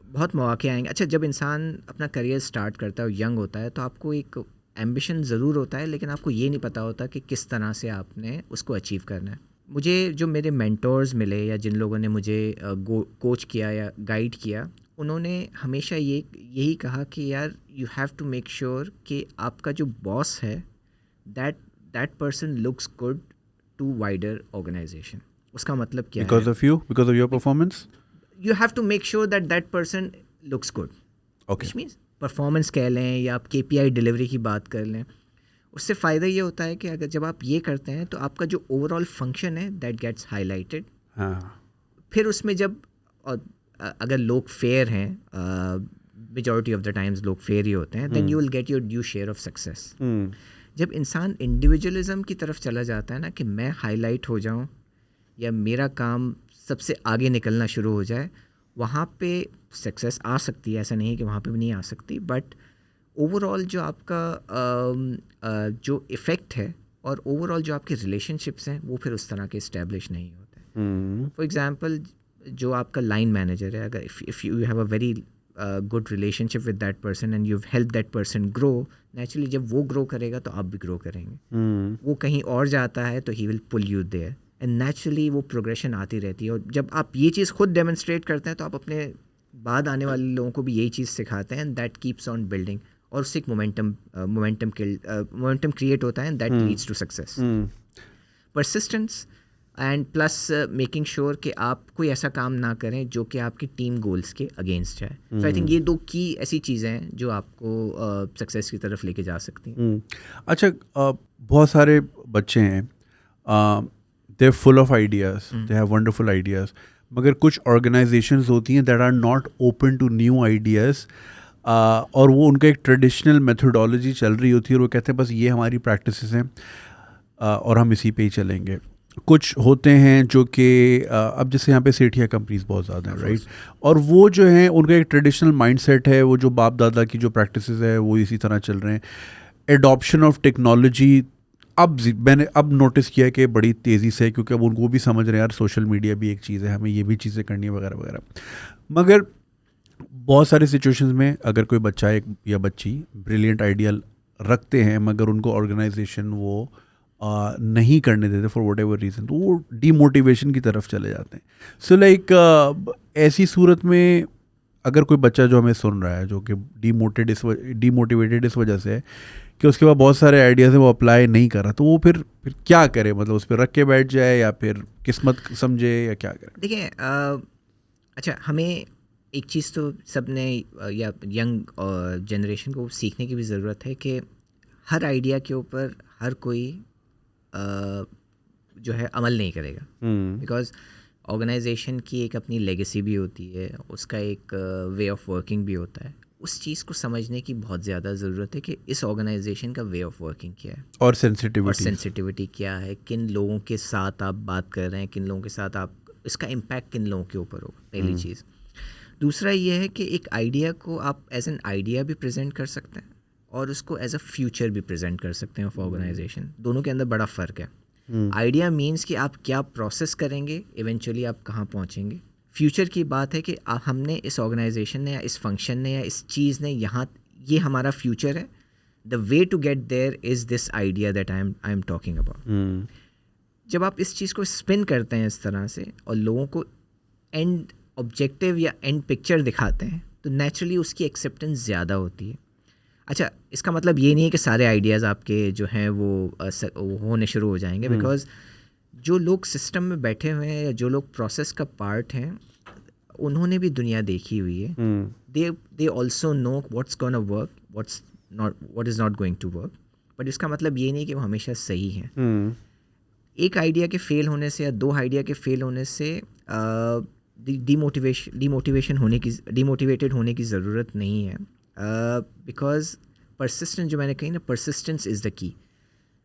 बहुत मौके आएंगे। अच्छा, जब इंसान अपना करियर स्टार्ट करता है, यंग होता है, तो आपको एक एम्बिशन ज़रूर होता है, लेकिन आपको ये नहीं पता होता कि किस तरह से आपने उसको अचीव करना है। मुझे जो मेरे मेंटोर्स मिले या जिन लोगों ने मुझे कोच किया या गाइड किया, उन्होंने हमेशा यही कहा कि यार you have to make sure कि आपका जो बॉस है that person looks good to wider organization. उसका मतलब क्या है? Because of your performance? You have to make sure that person looks good. Okay. Which means performance कह लें या आप KPI डिलीवरी की बात कर लें, उससे फ़ायदा ये होता है कि अगर जब आप ये करते हैं तो आपका जो ओवरऑल फंक्शन है दैट गेट्स हाईलाइटेड। फिर उसमें जब अगर लोग फेयर हैं, मेजॉरिटी ऑफ द टाइम्स लोग फेयर ही होते हैं, then you will get your due share of success. जब इंसान इंडिविजुअलिज्म की तरफ चला जाता है ना, कि मैं हाईलाइट हो जाऊं या मेरा काम सबसे आगे निकलना शुरू हो जाए, वहाँ पे सक्सेस आ सकती है, ऐसा नहीं है कि वहाँ पे भी नहीं आ सकती, बट ओवरऑल जो आपका जो इफ़ेक्ट है और ओवरऑल जो आपके रिलेशनशिप्स हैं वो फिर उस तरह के इस्टेब्लिश नहीं होते। फॉर एग्जांपल जो आपका लाइन मैनेजर है, अगर if you have a very good relationship with that person and you help that person grow, naturally जब वो ग्रो करेगा तो आप भी ग्रो करेंगे। वो कहीं और जाता है तो he will pull you there and naturally वो प्रोग्रेशन आती रहती है। और जब आप ये चीज़ खुद डेमोन्स्ट्रेट करते हैं तो आप अपने बाद आने वाले लोगों को भी यही चीज़ सिखाते हैं and that keeps on building, और उससे एक मोमेंटम क्रिएट होता है and that leads to success. Persistence and plus making sure कि आप कोई ऐसा काम ना करें जो कि आपकी टीम गोल्स के अगेंस्ट जाए। तो आई थिंक ये 2 की ऐसी चीज़ें हैं जो आपको सक्सेस की तरफ लेके जा सकती हैं। अच्छा, बहुत सारे बच्चे हैं, they are full of ideas, they have wonderful ideas, मगर कुछ ऑर्गेनाइजेशंस होती हैं that are not open to new ideas, और वो उनका एक ट्रेडिशनल मेथोडोलॉजी चल रही होती है और वो कहते हैं बस ये हमारी प्रैक्टिसेस हैं और हम इसी पे ही चलेंगे। कुछ होते हैं जो कि अब जैसे यहाँ पे सेठिया कंपनीज बहुत ज़्यादा हैं, राइट, और वो जो हैं उनका एक ट्रेडिशनल माइंडसेट है, वो जो बाप दादा की जो प्रैक्टिसेस है वो इसी तरह चल रहे हैं। एडॉप्शन ऑफ टेक्नोलॉजी मैंने अब नोटिस किया है कि बड़ी तेज़ी से, क्योंकि अब उनको भी समझ रहे हैं यार सोशल मीडिया भी एक चीज़ है, हमें ये भी चीज़ें करनी है वगैरह वगैरह। मगर बहुत सारे सिचुएशंस में अगर कोई बच्चा एक या बच्ची ब्रिलियंट आइडिया रखते हैं मगर उनको ऑर्गेनाइजेशन वो नहीं करने देते फॉर वट एवर रीज़न, तो वो डीमोटिवेशन की तरफ चले जाते हैं। सो लाइक ऐसी सूरत में अगर कोई बच्चा जो हमें सुन रहा है जो कि डीमोटिवेटेड इस वजह से है कि उसके पास बहुत सारे आइडियाज़ हैं वो अप्लाई नहीं कर रहा, तो वो फिर क्या करे? मतलब उस पर रख के बैठ जाए या फिर किस्मत समझे या क्या करे? देखिए अच्छा, हमें एक चीज़ तो सबने या यंग जनरेशन को सीखने की भी ज़रूरत है कि हर आइडिया के ऊपर हर कोई जो है अमल नहीं करेगा, बिकॉज ऑर्गेनाइजेशन की एक अपनी लेगेसी भी होती है, उसका एक वे ऑफ वर्किंग भी होता है। उस चीज़ को समझने की बहुत ज़्यादा ज़रूरत है कि इस ऑर्गेनाइजेशन का वे ऑफ वर्किंग क्या है और सेंसिटिविटी क्या है, किन लोगों के साथ आप बात कर रहे हैं, किन लोगों के साथ आप, इसका इम्पैक्ट किन लोगों के ऊपर होगा, पहली चीज़। दूसरा ये है कि एक आइडिया को आप एज एन आइडिया भी प्रेजेंट कर सकते हैं और उसको एज अ फ्यूचर भी प्रेजेंट कर सकते हैं ऑफ ऑर्गेनाइजेशन। दोनों के अंदर बड़ा फ़र्क है। आइडिया मीन्स कि आप क्या प्रोसेस करेंगे, इवेंचुअली आप कहाँ पहुँचेंगे। फ्यूचर की बात है कि हमने इस ऑर्गेनाइजेशन ने या इस फंक्शन ने या इस चीज़ ने यहाँ, ये हमारा फ्यूचर है। The way to get there is this idea that I am talking about. जब आप इस चीज़ को स्पिन करते हैं इस तरह से और लोगों को एंड ऑब्जेक्टिव या एंड पिक्चर दिखाते हैं तो नेचुरली उसकी एक्सेप्टेंस ज़्यादा होती है। अच्छा, इसका मतलब ये नहीं है कि सारे आइडियाज़ आपके जो हैं वो होने शुरू हो जाएंगे, बिकॉज जो लोग सिस्टम में बैठे हुए हैं या जो लोग प्रोसेस का पार्ट हैं उन्होंने भी दुनिया देखी हुई है। They also know what's gonna work, what is not going to work. But इसका मतलब ये नहीं कि वो हमेशा सही हैं। एक आइडिया के फेल होने से या 2 आइडिया के फेल होने से डिमोटिवेटेड होने की ज़रूरत नहीं है, बिकॉज परसिस्टेंस, जो मैंने कही ना, परसिस्टेंस इज़ द की।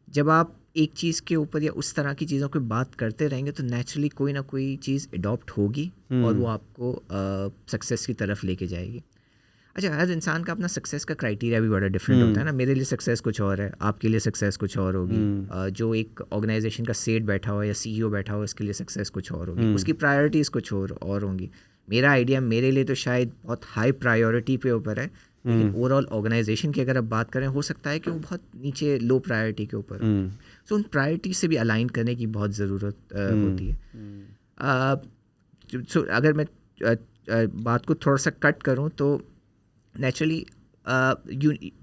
जब आप एक चीज़ के ऊपर या उस तरह की चीज़ों की बात करते रहेंगे तो नेचुरली कोई ना कोई चीज़ अडॉप्ट होगी और वो आपको सक्सेस की तरफ लेके जाएगी। अच्छा, हर इंसान का अपना सक्सेस का क्राइटेरिया भी बड़ा डिफरेंट होता है ना। मेरे लिए सक्सेस कुछ और है, आपके लिए सक्सेस कुछ और होगी। जो एक ऑर्गेनाइजेशन का सेट बैठा हो या CEO बैठा हो, इसके लिए सक्सेस कुछ और होगी, उसकी प्रायोरिटीज़ कुछ और होंगी। मेरा आइडिया मेरे लिए तो शायद बहुत हाई प्रायोरिटी पे ऊपर है, लेकिन ओवरऑल ऑर्गेनाइजेशन की अगर आप बात करें हो सकता है कि वो बहुत नीचे लो प्रायोरिटी के ऊपर हो। सो उन प्रायोरिटी से भी अलाइन करने की बहुत ज़रूरत होती है। सो अगर मैं बात को थोड़ा सा कट करूं तो नेचुरली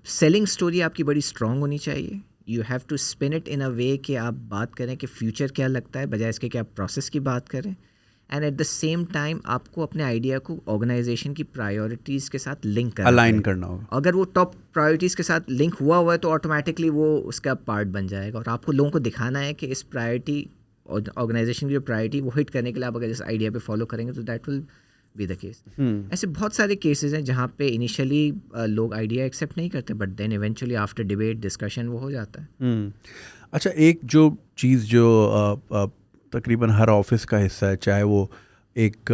सेलिंग स्टोरी आपकी बड़ी स्ट्रॉन्ग होनी चाहिए। You have to spin it in a way कि आप बात करें कि फ्यूचर क्या लगता है बजाय इसके कि आप प्रोसेस की बात करें। And at the same time आपको अपने आइडिया को ऑर्गेनाइजेशन की प्रायोरिटीज़ के साथ लिंक करना, अलाइन करना होगा। अगर वो टॉप प्रायोरिटीज़ के साथ लिंक हुआ है तो ऑटोमेटिकली वो उसका पार्ट बन जाएगा। और आपको लोगों को दिखाना है कि इस प्रायोरिटी, ऑर्गेनाइजेशन की जो प्रायोरिटी वो हिट करने के लिए आप अगर इस आइडिया पे फॉलो करेंगे तो that will be the case. ऐसे बहुत सारे केसेस हैं जहाँ पे इनिशियली लोग आइडिया एक्सेप्ट नहीं करते, but then eventually after debate discussion वो हो जाता है। अच्छा, एक जो चीज़ जो तकरीबन हर ऑफिस का हिस्सा है, चाहे वो एक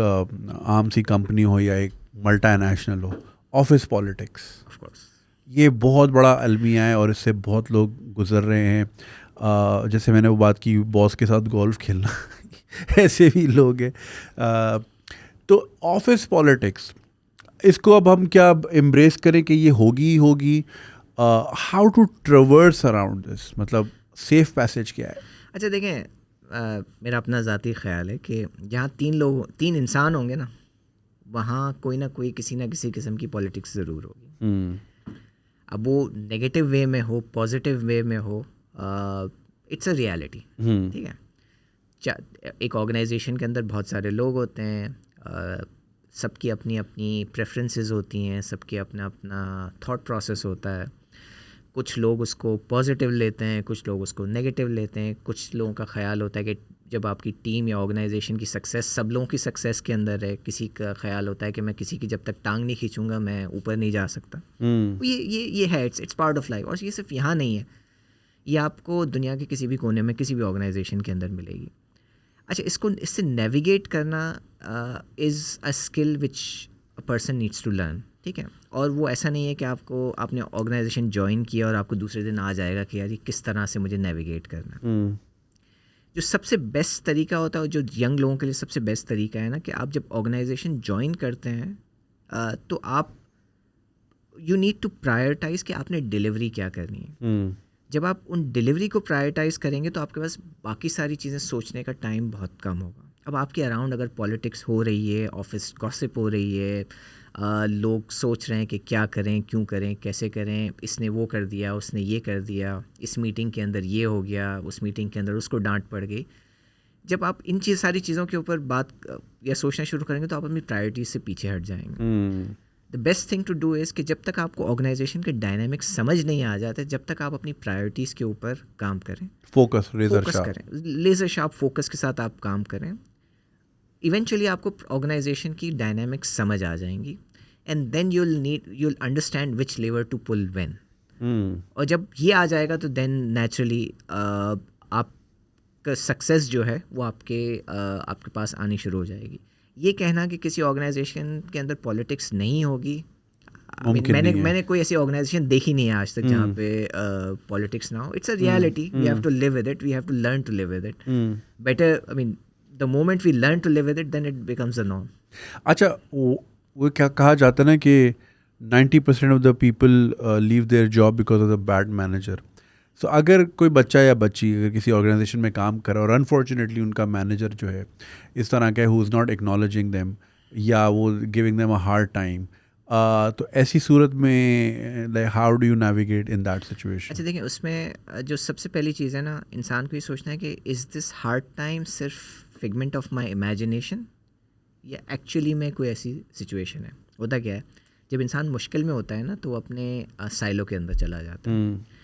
आम सी कंपनी हो या एक मल्टीनेशनल हो, ऑफिस पॉलिटिक्स। ऑफ कोर्स ये बहुत बड़ा अलमिया है और इससे बहुत लोग गुजर रहे हैं। जैसे मैंने वो बात की बॉस के साथ गोल्फ खेलना ऐसे भी लोग हैं। तो ऑफिस पॉलिटिक्स, इसको अब हम क्या एम्ब्रेस करें कि ये होगी ही होगी? How to traverse around this, मतलब सेफ पैसेज क्या है? अच्छा देखें, मेरा अपना ज़ाती ख्याल है कि जहाँ तीन इंसान होंगे ना, वहाँ कोई ना कोई किसी ना किसी किस्म की पॉलिटिक्स ज़रूर होगी। अब वो नेगेटिव वे में हो, पॉजिटिव वे में हो, इट्स अ रियलिटी। ठीक है, एक ऑर्गेनाइजेशन के अंदर बहुत सारे लोग होते हैं, सबकी अपनी अपनी प्रेफरेंसेस होती हैं, सबकी अपना अपना थॉट प्रोसेस होता है। कुछ लोग उसको पॉजिटिव लेते हैं, कुछ लोग उसको नेगेटिव लेते हैं। कुछ लोगों का ख्याल होता है कि जब आपकी टीम या ऑर्गेनाइजेशन की सक्सेस सब लोगों की सक्सेस के अंदर है, किसी का ख्याल होता है कि मैं किसी की जब तक टांग नहीं खींचूंगा मैं ऊपर नहीं जा सकता। ये है, इट्स पार्ट ऑफ लाइफ। और ये सिर्फ यहाँ नहीं है, ये आपको दुनिया के किसी भी कोने में किसी भी ऑर्गेनाइजेशन के अंदर मिलेगी। अच्छा, इससे नेविगेट करना is a skill which a person needs to learn. ठीक है, और वो ऐसा नहीं है कि आपने ऑर्गेनाइजेशन ज्वाइन किया और आपको दूसरे दिन आ जाएगा कि यार ये किस तरह से मुझे नेविगेट करना। जो सबसे बेस्ट तरीका होता है, जो यंग लोगों के लिए सबसे बेस्ट तरीका है ना, कि आप जब ऑर्गेनाइजेशन ज्वाइन करते हैं तो आप यू नीड टू प्रायोरिटाइज कि आपने डिलीवरी क्या करनी है। जब आप उन डिलीवरी को प्रायोरिटाइज करेंगे तो आपके पास बाकी सारी चीज़ें सोचने का टाइम बहुत कम होगा। अब आपके अराउंड अगर पॉलिटिक्स हो रही है, ऑफिस गॉसिप हो रही है, लोग सोच रहे हैं कि क्या करें, क्यों करें, कैसे करें, इसने वो कर दिया, उसने ये कर दिया, इस मीटिंग के अंदर ये हो गया, उस मीटिंग के अंदर उसको डांट पड़ गई। जब आप इन सारी चीज़ों के ऊपर बात या सोचना शुरू करेंगे तो आप अपनी प्रायोरिटीज से पीछे हट जाएंगे। The best thing to do is कि जब तक आपको ऑर्गेनाइजेशन के डायनामिक्स समझ नहीं आ जाते, जब तक आप अपनी प्रायोरिटीज़ के ऊपर काम करें, फोकस करें, लेज़र शार्प फोकस के साथ आप काम करें, इवेंचुअली आपको ऑर्गेनाइजेशन की डायनामिक्स समझ आ जाएंगी। And then you'll understand which lever to pull when. और जब ये आ जाएगा तो देन नेचुरली आपका सक्सेस जो है वो आपके पास आनी शुरू हो जाएगी। ये कहना कि किसी ऑर्गेनाइजेशन के अंदर पॉलिटिक्स नहीं होगी, मैंने कोई ऐसी ऑर्गेनाइजेशन देखी नहीं है आज तक जहाँ पे पॉलिटिक्स ना हो। It's a reality, we have to live with it, we have to learn to live with it better. the moment we learn to live with it, then it becomes a norm. अच्छा, वो क्या कहा जाता है ना कि 90% of the people leave their job because of the bad manager. So अगर कोई बच्चा या बच्ची अगर किसी ऑर्गेनाइजेशन में काम करे और अनफॉर्चुनेटली उनका मैनेजर जो है इस तरह का है, who is not acknowledging them या वो giving them a hard time, तो ऐसी सूरत में like how do you navigate in that situation? अच्छा देखें, उसमें जो सबसे पहली चीज़ है ना, इंसान को ये सोचना है कि इज़ दिस हार्ड टाइम सिर्फ फिगमेंट ऑफ माई इमेजिनेशन या एक्चुअली में कोई ऐसी सिचुएशन है। होता क्या है, जब इंसान मुश्किल में होता है ना तो वो अपने साइलो के अंदर चला जाता है।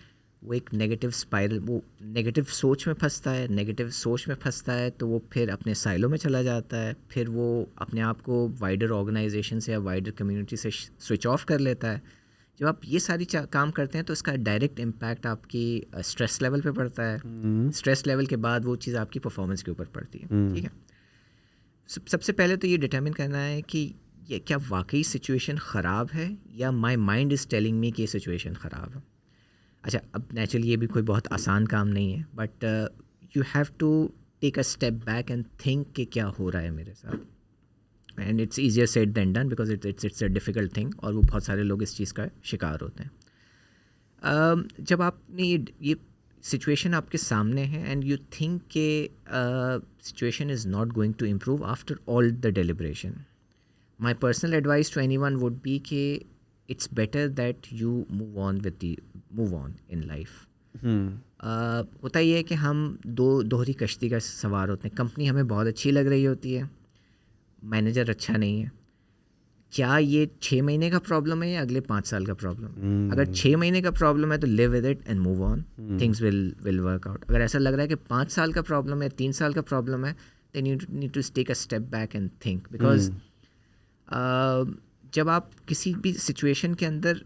वो एक नेगेटिव स्पाइरल, वो नेगेटिव सोच में फंसता है, नेगेटिव सोच में फंसता है तो वो फिर अपने साइलो में चला जाता है, फिर वो अपने आप को वाइडर ऑर्गेनाइजेशन से या वाइडर कम्युनिटी से स्विच ऑफ कर लेता है। जब आप ये सारी काम करते हैं तो इसका डायरेक्ट इम्पैक्ट आपकी स्ट्रेस लेवल पे पड़ता है। स्ट्रेस लेवल के बाद वो चीज़ आपकी परफॉर्मेंस के ऊपर पड़ती है। ठीक है, सबसे पहले तो ये डिटरमिन करना है कि ये क्या वाकई सिचुएशन ख़राब है या my mind is telling me कि ये सिचुएशन ख़राब है। अच्छा, अब नेचुरली ये भी कोई बहुत आसान काम नहीं है, but you have to take a step back and think कि क्या हो रहा है मेरे साथ। And it's easier said than done because it's a difficult thing, और वो बहुत सारे लोग इस चीज़ का शिकार होते हैं। जब आपने ये सिचुएशन आपके सामने है एंड यू थिंक के situation is not going to improve after all the deliberation, my personal advice to anyone would be कि it's better that you move on in life. होता ही है कि हम दोहरी कश्ती का सवार होते हैं। कंपनी हमें बहुत अच्छी लग रही होती है, मैनेजर अच्छा नहीं है। क्या ये 6 महीने का प्रॉब्लम है या अगले 5 साल का प्रॉब्लम? अगर 6 महीने का प्रॉब्लम है तो live with it and move on, things will work out. अगर ऐसा लग रहा है कि 5 साल का प्रॉब्लम है, 3 साल का प्रॉब्लम है, then you need to take a step back and think. Because जब आप किसी भी सिचुएशन के अंदर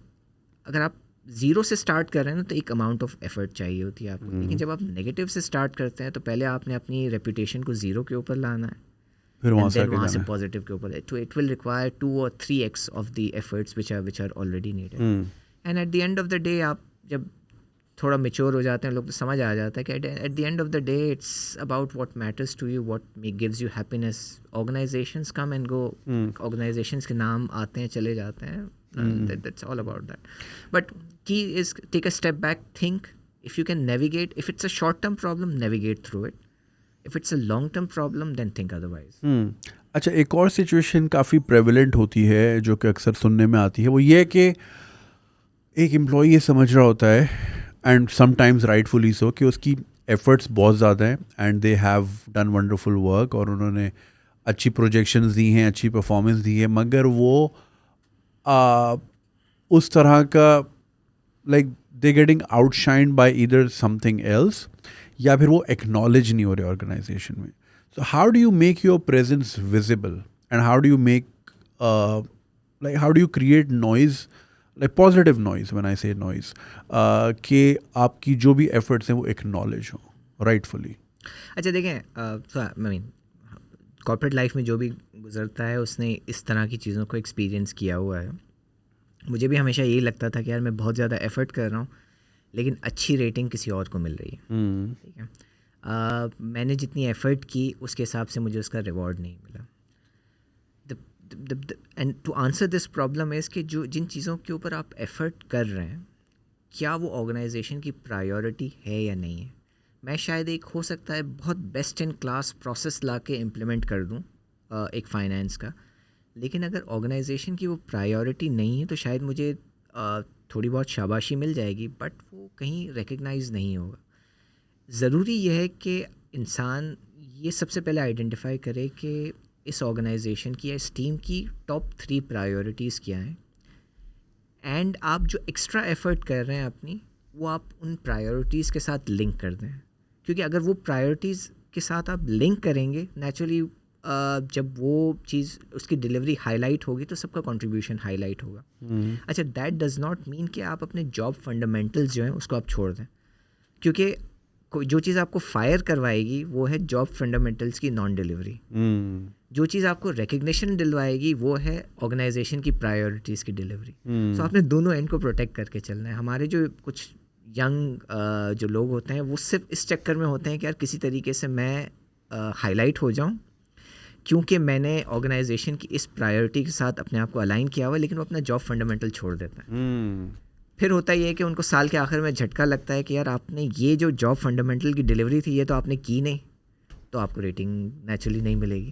अगर आप ज़ीरो से स्टार्ट कर रहे हैं ना तो एक अमाउंट ऑफ एफर्ट चाहिए होती है आपको। लेकिन जब आप नेगेटिव से स्टार्ट करते हैं तो पहले आपने अपनी रेपुटेशन को ज़ीरो के ऊपर लाना है, फिर वहाँ से पॉजिटिव के ऊपर। तो it will require 2 or 3x of the efforts which are already needed. And at the end of the day आप जब थोड़ा मेच्योर हो जाते हैं लोग तो समझ आ जाता है कि at the end of the day it's about what matters to you, what gives you happiness. Organisations come and go, organisations के नाम आते हैं चले जाते हैं, that's all about that. But key is take a step back, think. If you can navigate, if it's a short term problem, navigate through it. If it's a long term problem, then think otherwise. अच्छा, एक और situation काफ़ी prevalent होती है जो कि अक्सर सुनने में आती है, वो ये है कि एक एम्प्लॉई ये समझ रहा होता है, एंड समटाइम्स राइटफुली सो, कि उसकी एफर्ट्स बहुत ज़्यादा हैं and they have done wonderful work, और उन्होंने अच्छी प्रोजेक्शंस दी हैं, अच्छी परफॉर्मेंस दी है, मगर वो उस तरह का like they getting outshined by either something else, या फिर वो एक्नॉलेज नहीं हो रहे ऑर्गेनाइजेशन में. So how do you make your presence visible, and how do you make like how do you create noise, like positive noise, when I say noise, कि आपकी जो भी एफर्ट्स हैं वो एक्नॉलेज हो राइटफुली. अच्छा देखें, आई मीन कॉर्पोरेट लाइफ में जो भी गुजरता है उसने इस तरह की चीज़ों को एक्सपीरियंस किया हुआ है. मुझे भी हमेशा यही लगता था कि यार मैं बहुत ज़्यादा एफर्ट कर रहा हूँ लेकिन अच्छी रेटिंग किसी और को मिल रही है. ठीक है, मैंने जितनी एफ़र्ट की उसके हिसाब से मुझे उसका रिवॉर्ड नहीं मिला. And to answer this problem is कि जो जिन चीज़ों के ऊपर आप एफ़र्ट कर रहे हैं, क्या वो ऑर्गेनाइजेशन की प्रायोरिटी है या नहीं है. मैं शायद एक हो सकता है बहुत बेस्ट इन क्लास प्रोसेस ला के इम्प्लीमेंट कर दूँ एक फ़ाइनेंस का, लेकिन अगर ऑर्गेनाइजेशन की वो प्रायोरिटी नहीं है तो शायद मुझे थोड़ी बहुत शाबाशी मिल जाएगी बट वो कहीं रिकग्नाइज नहीं होगा. ज़रूरी यह है कि इंसान ये सबसे पहले आइडेंटिफाई करे कि इस ऑर्गेनाइजेशन की या इस टीम की टॉप 3 प्रायोरिटीज़ क्या हैं, एंड आप जो एक्स्ट्रा एफर्ट कर रहे हैं अपनी, वो आप उन प्रायोरिटीज़ के साथ लिंक कर दें. क्योंकि अगर वो प्रायोरिटीज़ के साथ आप लिंक करेंगे, नेचुरली जब वो चीज़ उसकी डिलीवरी हाईलाइट होगी तो सबका कंट्रीब्यूशन हाईलाइट होगा. अच्छा, दैट डज़ नॉट मीन कि आप अपने जॉब फंडामेंटल्स जो हैं उसको आप छोड़ दें, क्योंकि जो चीज़ आपको फायर करवाएगी वो है जॉब फंडामेंटल्स की नॉन डिलीवरी. जो चीज़ आपको रिकग्निशन दिलवाएगी वो है ऑर्गेनाइजेशन की प्रायोरिटीज़ की डिलीवरी. सो आपने दोनों एंड को प्रोटेक्ट करके चलना है. हमारे जो कुछ यंग जो लोग होते हैं वो सिर्फ इस चक्कर में होते हैं कि यार किसी तरीके से मैं हाईलाइट हो जाऊं क्योंकि मैंने ऑर्गेनाइजेशन की इस प्रायोरिटी के साथ अपने आप को अलाइन किया हुआ है, लेकिन वो अपना जॉब फंडामेंटल छोड़ देता है. फिर होता ये है कि उनको साल के आखिर में झटका लगता है कि यार आपने ये जो जॉब फंडामेंटल की डिलीवरी थी ये तो आपने की नहीं, तो आपको रेटिंग नेचुरली नहीं मिलेगी.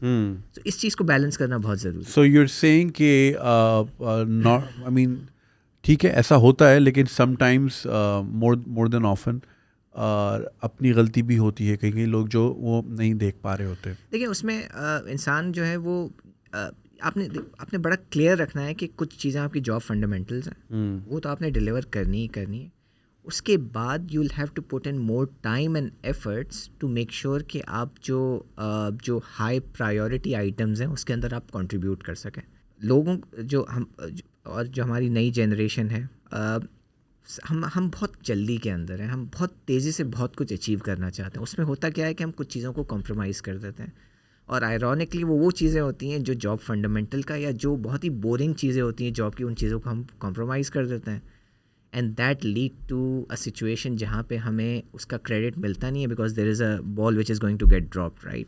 तो इस चीज़ को बैलेंस करना बहुत ज़रूरी है. सो यू आर सेइंग कि नॉट, आई मीन ठीक है ऐसा होता है, लेकिन समटाइम्स मोर देन ऑफन अपनी गलती भी होती है. कई कई लोग जो वो नहीं देख पा रहे होते. देखिए उसमें इंसान जो है वो आपने बड़ा क्लियर रखना है कि कुछ चीज़ें आपकी जॉब फंडामेंटल्स हैं, वो तो आपने डिलीवर करनी ही करनी है. उसके बाद you will have to put in more time and efforts to make sure कि आप जो हाई प्रायोरिटी आइटम्स हैं उसके अंदर आप कंट्रीब्यूट कर सकें. लोगों और जो हमारी नई जनरेशन है, हम बहुत जल्दी के अंदर हैं, हम बहुत तेज़ी से बहुत कुछ अचीव करना चाहते हैं. उसमें होता क्या है कि हम कुछ चीज़ों को कॉम्प्रोमाइज़ कर देते हैं, और आयरॉनिकली वो चीज़ें होती हैं जो जॉब फंडामेंटल का या जो बहुत ही बोरिंग चीज़ें होती हैं जॉब की, उन चीज़ों को हम कॉम्प्रोमाइज़ कर देते हैं. And that lead to a situation जहाँ पे हमें उसका क्रेडिट मिलता नहीं है, because there is a ball which is going to get drop, right.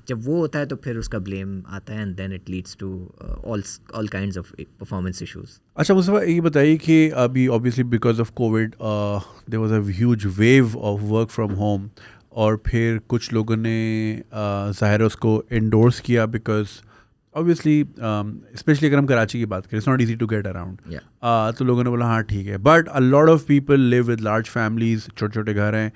जब वो होता है तो फिर उसका ब्लेम आता है, and then it leads to all kinds of performance issues. अच्छा मुस्तफा, ये बताइए कि अभी obviously because of covid there was a huge wave of work from home, और फिर कुछ लोगों ने ज़ाहिर उसको इंडोर्स किया, बिकॉज ऑब्वियसली स्पेशली अगर हम कराची की बात करें, it's not easy to get around. तो लोगों ने बोला हाँ ठीक है, but a lot of people live with large families, छोटे छोटे घर हैं,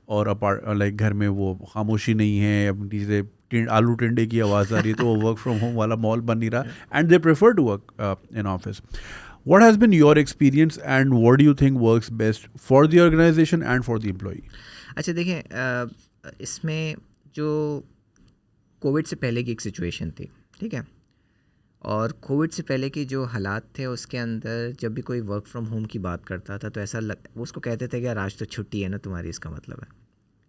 और लाइक घर में वो खामोशी नहीं है, अपनी से आलू टिंडे की आवाज़ आ रही है, तो वो वर्क फ्रॉम होम वाला मॉल बन नहीं रहा, and they prefer to work in office. What has been your experience, and what do you think works best for the organization and for the employee? अच्छा देखें, इसमें जो कोविड से पहले की एक सिचुएशन थी, ठीक है, और कोविड से पहले के जो हालात थे उसके अंदर जब भी कोई वर्क फ्रॉम होम की बात करता था तो ऐसा वो उसको कहते थे कि यार आज तो छुट्टी है ना तुम्हारी, इसका मतलब है.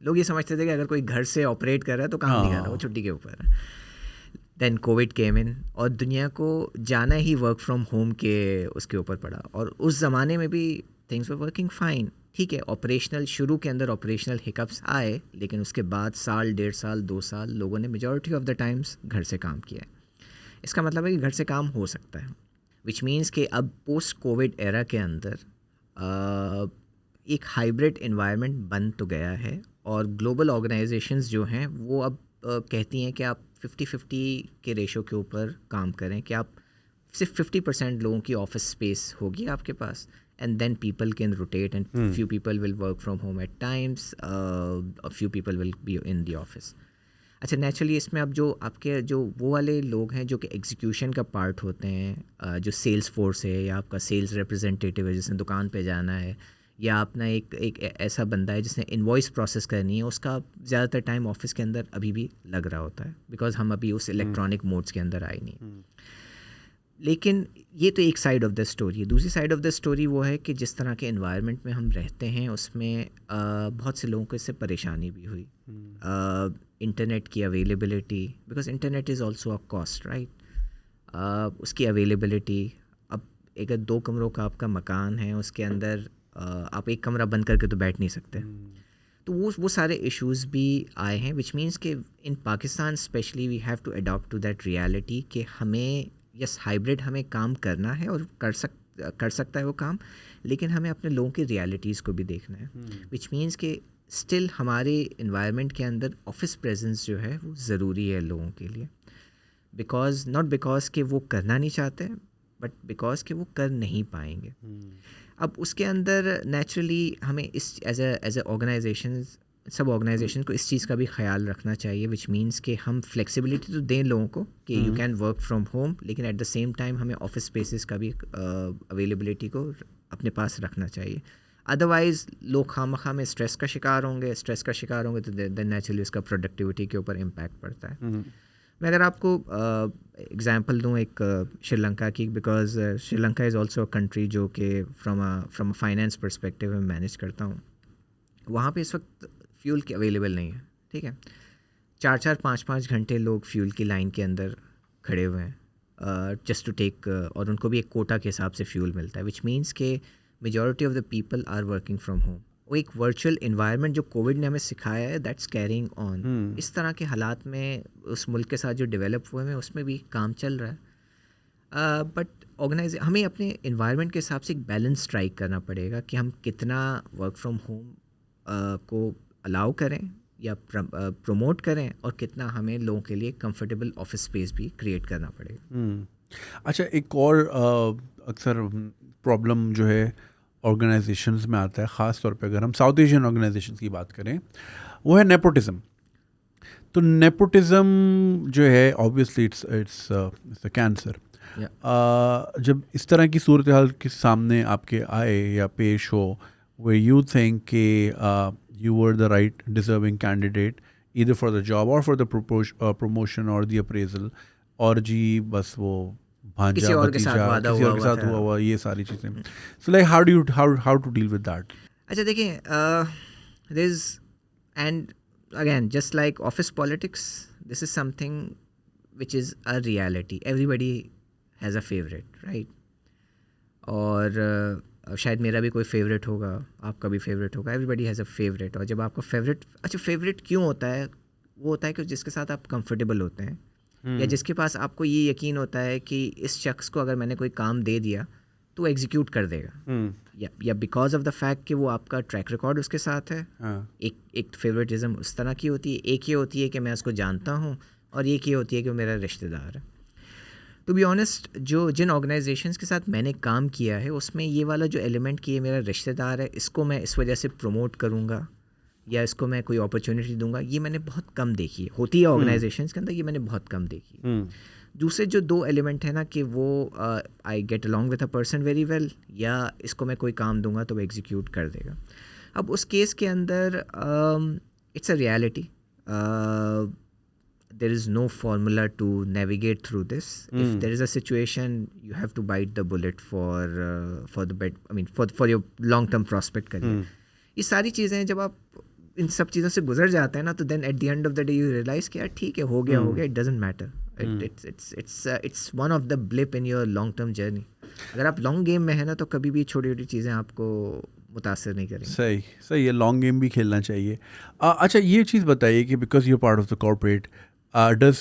लोग ये समझते थे कि अगर कोई घर से ऑपरेट कर रहा है तो काम नहीं कर रहा, वो छुट्टी के ऊपर है. देन कोविड केम इन और दुनिया को जाना ही वर्क फ्रॉम होम के उसके ऊपर पड़ा, और उस ज़माने में भी थिंग्स वर वर्किंग फाइन, ठीक है। ऑपरेशनल शुरू के अंदर ऑपरेशनल हिकअप्स आए, लेकिन उसके बाद साल, 1.5 साल, 2 साल लोगों ने मेजॉरिटी ऑफ द टाइम्स घर से काम किया है। इसका मतलब है कि घर से काम हो सकता है, विच मीन्स कि अब पोस्ट कोविड एरा के अंदर एक हाइब्रिड इन्वायरमेंट बन तो गया है, और ग्लोबल ऑर्गेनाइजेशंस जो हैं वो अब कहती हैं कि आप 50-50 के रेशो के ऊपर काम करें, कि आप सिर्फ 50% लोगों की ऑफिस स्पेस होगी आपके पास, and then people can rotate and few people will work from home at times, a few people will be in the office. अच्छा, नेचुरली इसमें अब जो आपके जो वो वाले लोग हैं जो कि एग्जीक्यूशन का पार्ट होते हैं, जो सेल्स फोर्स है या आपका सेल्स रिप्रेजेंटेटिव है जिसने दुकान पे जाना है, या अपना एक ऐसा बंदा है जिसने इनवॉइस प्रोसेस करनी है, उसका ज़्यादातर टाइम ऑफिस के अंदर अभी भी लग रहा होता है, बिकॉज हम अभी उस इलेक्ट्रॉनिक मोड्स के अंदर आए नहीं। लेकिन ये तो एक साइड ऑफ द स्टोरी है। दूसरी साइड ऑफ द स्टोरी वो है कि जिस तरह के एनवायरनमेंट में हम रहते हैं उसमें बहुत से लोगों को इससे परेशानी भी हुई। इंटरनेट की availability, because internet is also a cost, right. उसकी अवेलेबिलिटी, अब अगर 2 कमरों का आपका मकान है, उसके अंदर आप एक कमरा बंद करके तो बैठ नहीं सकते, तो वो सारे इश्यूज़ भी आए हैं, विच मीन्स कि in Pakistan specially we have to adopt to that reality कि हमें यस हाइब्रिड हमें काम करना है और कर सकता है वो काम, लेकिन हमें अपने लोगों की रियलिटीज़ को भी देखना है, विच मीन्स कि स्टिल हमारे इन्वायरमेंट के अंदर ऑफिस प्रेजेंस जो है वो ज़रूरी है लोगों के लिए, बिकॉज नॉट बिकॉज कि वो करना नहीं चाहते, बट बिकॉज कि वो कर नहीं पाएंगे। अब उसके अंदर नेचुरली हमें इस एज ए ऑर्गेनाइजेशन, सब ऑर्गेनाइजेशन को इस चीज़ का भी ख्याल रखना चाहिए, विच मीन्स कि हम फ्लेक्सिबिलिटी तो दें लोगों को कि you can work from home, लेकिन एट द सेम टाइम हमें ऑफिस स्पेसेस का भी अवेलेबिलिटी को अपने पास रखना चाहिए। अदरवाइज़ लोग खामखा में स्ट्रेस का शिकार होंगे तो देन नेचुरली उसका प्रोडक्टिविटी के ऊपर इम्पैक्ट पड़ता है। मैं अगर आपको एग्जांपल दूं एक श्रीलंका की, because Sri Lanka is also a country जो कि फ्रॉम अ फाइनेंस परस्पेक्टिव में मैनेज करता हूँ। वहाँ पे इस वक्त फ्यूल की अवेलेबल नहीं है, ठीक है। 4-4, 5-5 घंटे लोग फ्यूल की लाइन के अंदर खड़े हुए हैं जस्ट टू टेक, और उनको भी एक कोटा के हिसाब से फ्यूल मिलता है, विच मीन्स के majority of the people are working from home. वो एक वर्चुअल इन्वायरमेंट जो कोविड ने हमें सिखाया है, दैट्स कैरिंग ऑन। इस तरह के हालात में उस मुल्क के साथ जो डेवलप हुए हैं उसमें भी काम चल रहा है, बट हमें अपने इन्वायरमेंट के हिसाब से एक बैलेंस स्ट्राइक करना पड़ेगा कि हम कितना वर्क फ्रॉम होम को अलाउ करें या प्रमोट करें, और कितना हमें लोगों के लिए कंफर्टेबल ऑफिस स्पेस भी क्रिएट करना पड़ेगा। अच्छा, एक और अक्सर प्रॉब्लम जो है ऑर्गेनाइजेशंस में आता है, ख़ास तौर पे अगर हम साउथ एशियन ऑर्गेनाइजेशंस की बात करें, वो है नेपोटिज़म। तो नेपोटिज़म जो है ऑब्वियसली इट्स अ कैंसर। जब इस तरह की सूरत हाल के सामने आपके आए या पेश हो, where you think कि you were the right deserving candidate either for the job or for the promotion or the appraisal, और जी बस वो भांजा किसी और के भतीजा साथ वादा किसी और के साथ हुआ ये सारी चीज़ें, so like how to deal with that? अच्छा, देखिए, there is, and again just like office politics, this is something which is a reality. Everybody has a favorite, right? और शायद मेरा भी कोई फेवरेट होगा, आपका भी फेवरेट होगा, एवरीबडी हैज़ अ फेवरेट। और जब आपका फेवरेट, अच्छा फेवरेट क्यों होता है? वो होता है कि जिसके साथ आप कंफर्टेबल होते हैं, या जिसके पास आपको ये यकीन होता है कि इस शख्स को अगर मैंने कोई काम दे दिया तो वो एग्जीक्यूट कर देगा, या बिकॉज ऑफ द फैक्ट कि वो आपका ट्रैक रिकॉर्ड उसके साथ है। एक फेवरेटिज्म उस तरह की होती है, एक ये होती है कि मैं उसको जानता हूँ, और एक ये होती है कि वो मेरा रिश्तेदार है। टू बी ऑनेस्ट, जिन ऑर्गेनाइजेशंस के साथ मैंने काम किया है उसमें ये वाला जो एलिमेंट कि ये मेरा रिश्तेदार है, इसको मैं इस वजह से प्रमोट करूँगा या इसको मैं कोई अपॉर्चुनिटी दूंगा, ये मैंने बहुत कम देखी है। होती है ऑर्गेनाइजेशंस के अंदर, ये मैंने बहुत कम देखी है। दूसरे जो 2 एलिमेंट है ना कि वो I get along with a person very well, या इसको मैं कोई काम दूंगा तो वो एग्जीक्यूट कर देगा। अब उस केस के अंदर it's a reality, there is no formula to navigate through this. If there is a situation, you have to bite the bullet for the bed, I mean for your long term prospect career. ये सारी चीज़ें जब आप इन सब चीज़ों से गुजर जाते हैं ना, तो then at the end of the day you realize कि यार ठीक है, हो गया, it doesn't matter. It's one of the blip in your long term journey. अगर आप लॉन्ग गेम में है ना तो कभी भी छोटी छोटी चीज़ें आपको मुतासर नहीं करेंगे. सही सही है, लॉन्ग गेम भी खेलना चाहिए. अच्छा ये चीज़ बताइए कि because you part of the corporate, does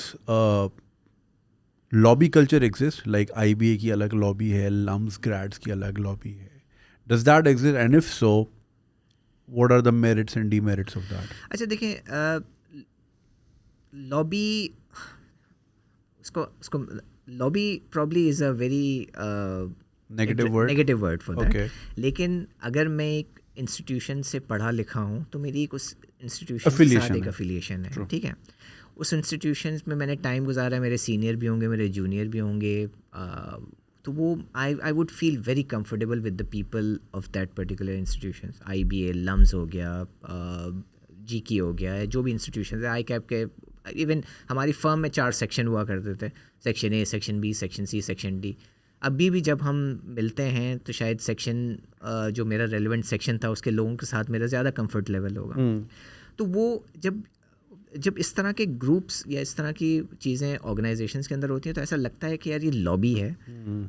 lobby culture exist, like IBA की अलग लॉबी है, लम्स ग्रेड्स की अलग लॉबी है, does that exist and if so what are the merits and demerits of that? अच्छा देखिए, लॉबी उसको lobby probably is a very negative word for that. लेकिन अगर मैं एक इंस्टीट्यूशन से पढ़ा लिखा हूँ तो मेरी एक उस इंस्टीट्यूशन के साथ एक अफिलिएशन है. ठीक है, उस इंस्टीट्यूशन में मैंने टाइम गुजारा है, मेरे सीनियर भी होंगे, मेरे जूनियर भी होंगे, तो वो I would feel very comfortable with the people of that particular institution. IBA, LUMS हो गया, GK हो गया, जो भी इंस्टीट्यूशन है, ICAP के, इवन हमारी फर्म में 4 सेक्शन हुआ करते थे, section A, section B, section C, section D. अभी भी जब हम मिलते हैं तो शायद सेक्शन जो मेरा रेलेवेंट सेक्शन था उसके लोगों के साथ मेरा ज़्यादा कंफर्ट लेवल होगा. तो वो जब इस तरह के ग्रुप्स या इस तरह की चीज़ें ऑर्गेनाइजेशंस के अंदर होती हैं तो ऐसा लगता है कि यार ये लॉबी है.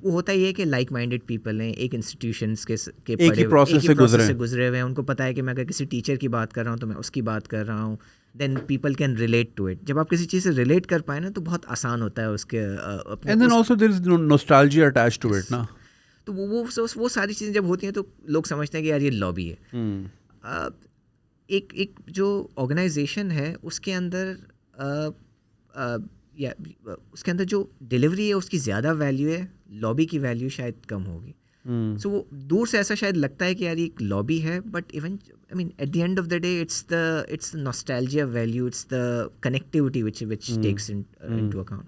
वो होता ही है कि लाइक माइंडेड पीपल हैं, एक इंस्टीट्यूशंस के एक ही प्रोसेस से गुजरे हुए हैं. उनको पता है कि मैं अगर किसी टीचर की बात कर रहा हूँ तो मैं उसकी बात कर रहा हूँ. Then people can relate to it. जब आप किसी चीज़ से रिलेट कर पाए ना तो बहुत आसान होता है उसके and then also there is nostalgia attached to it ना. तो वो सारी चीज़ें जब होती हैं तो लोग समझते हैं कि यार ये लॉबी है. एक जो ऑर्गेनाइजेशन है उसके अंदर या उसके अंदर जो डिलीवरी है उसकी ज़्यादा वैल्यू है, लॉबी की वैल्यू शायद कम होगी. सो वो दूर से ऐसा शायद लगता है कि यार ये एक लॉबी है, but even I mean at the end of the day it's the nostalgia value, it's the connectivity which takes into account.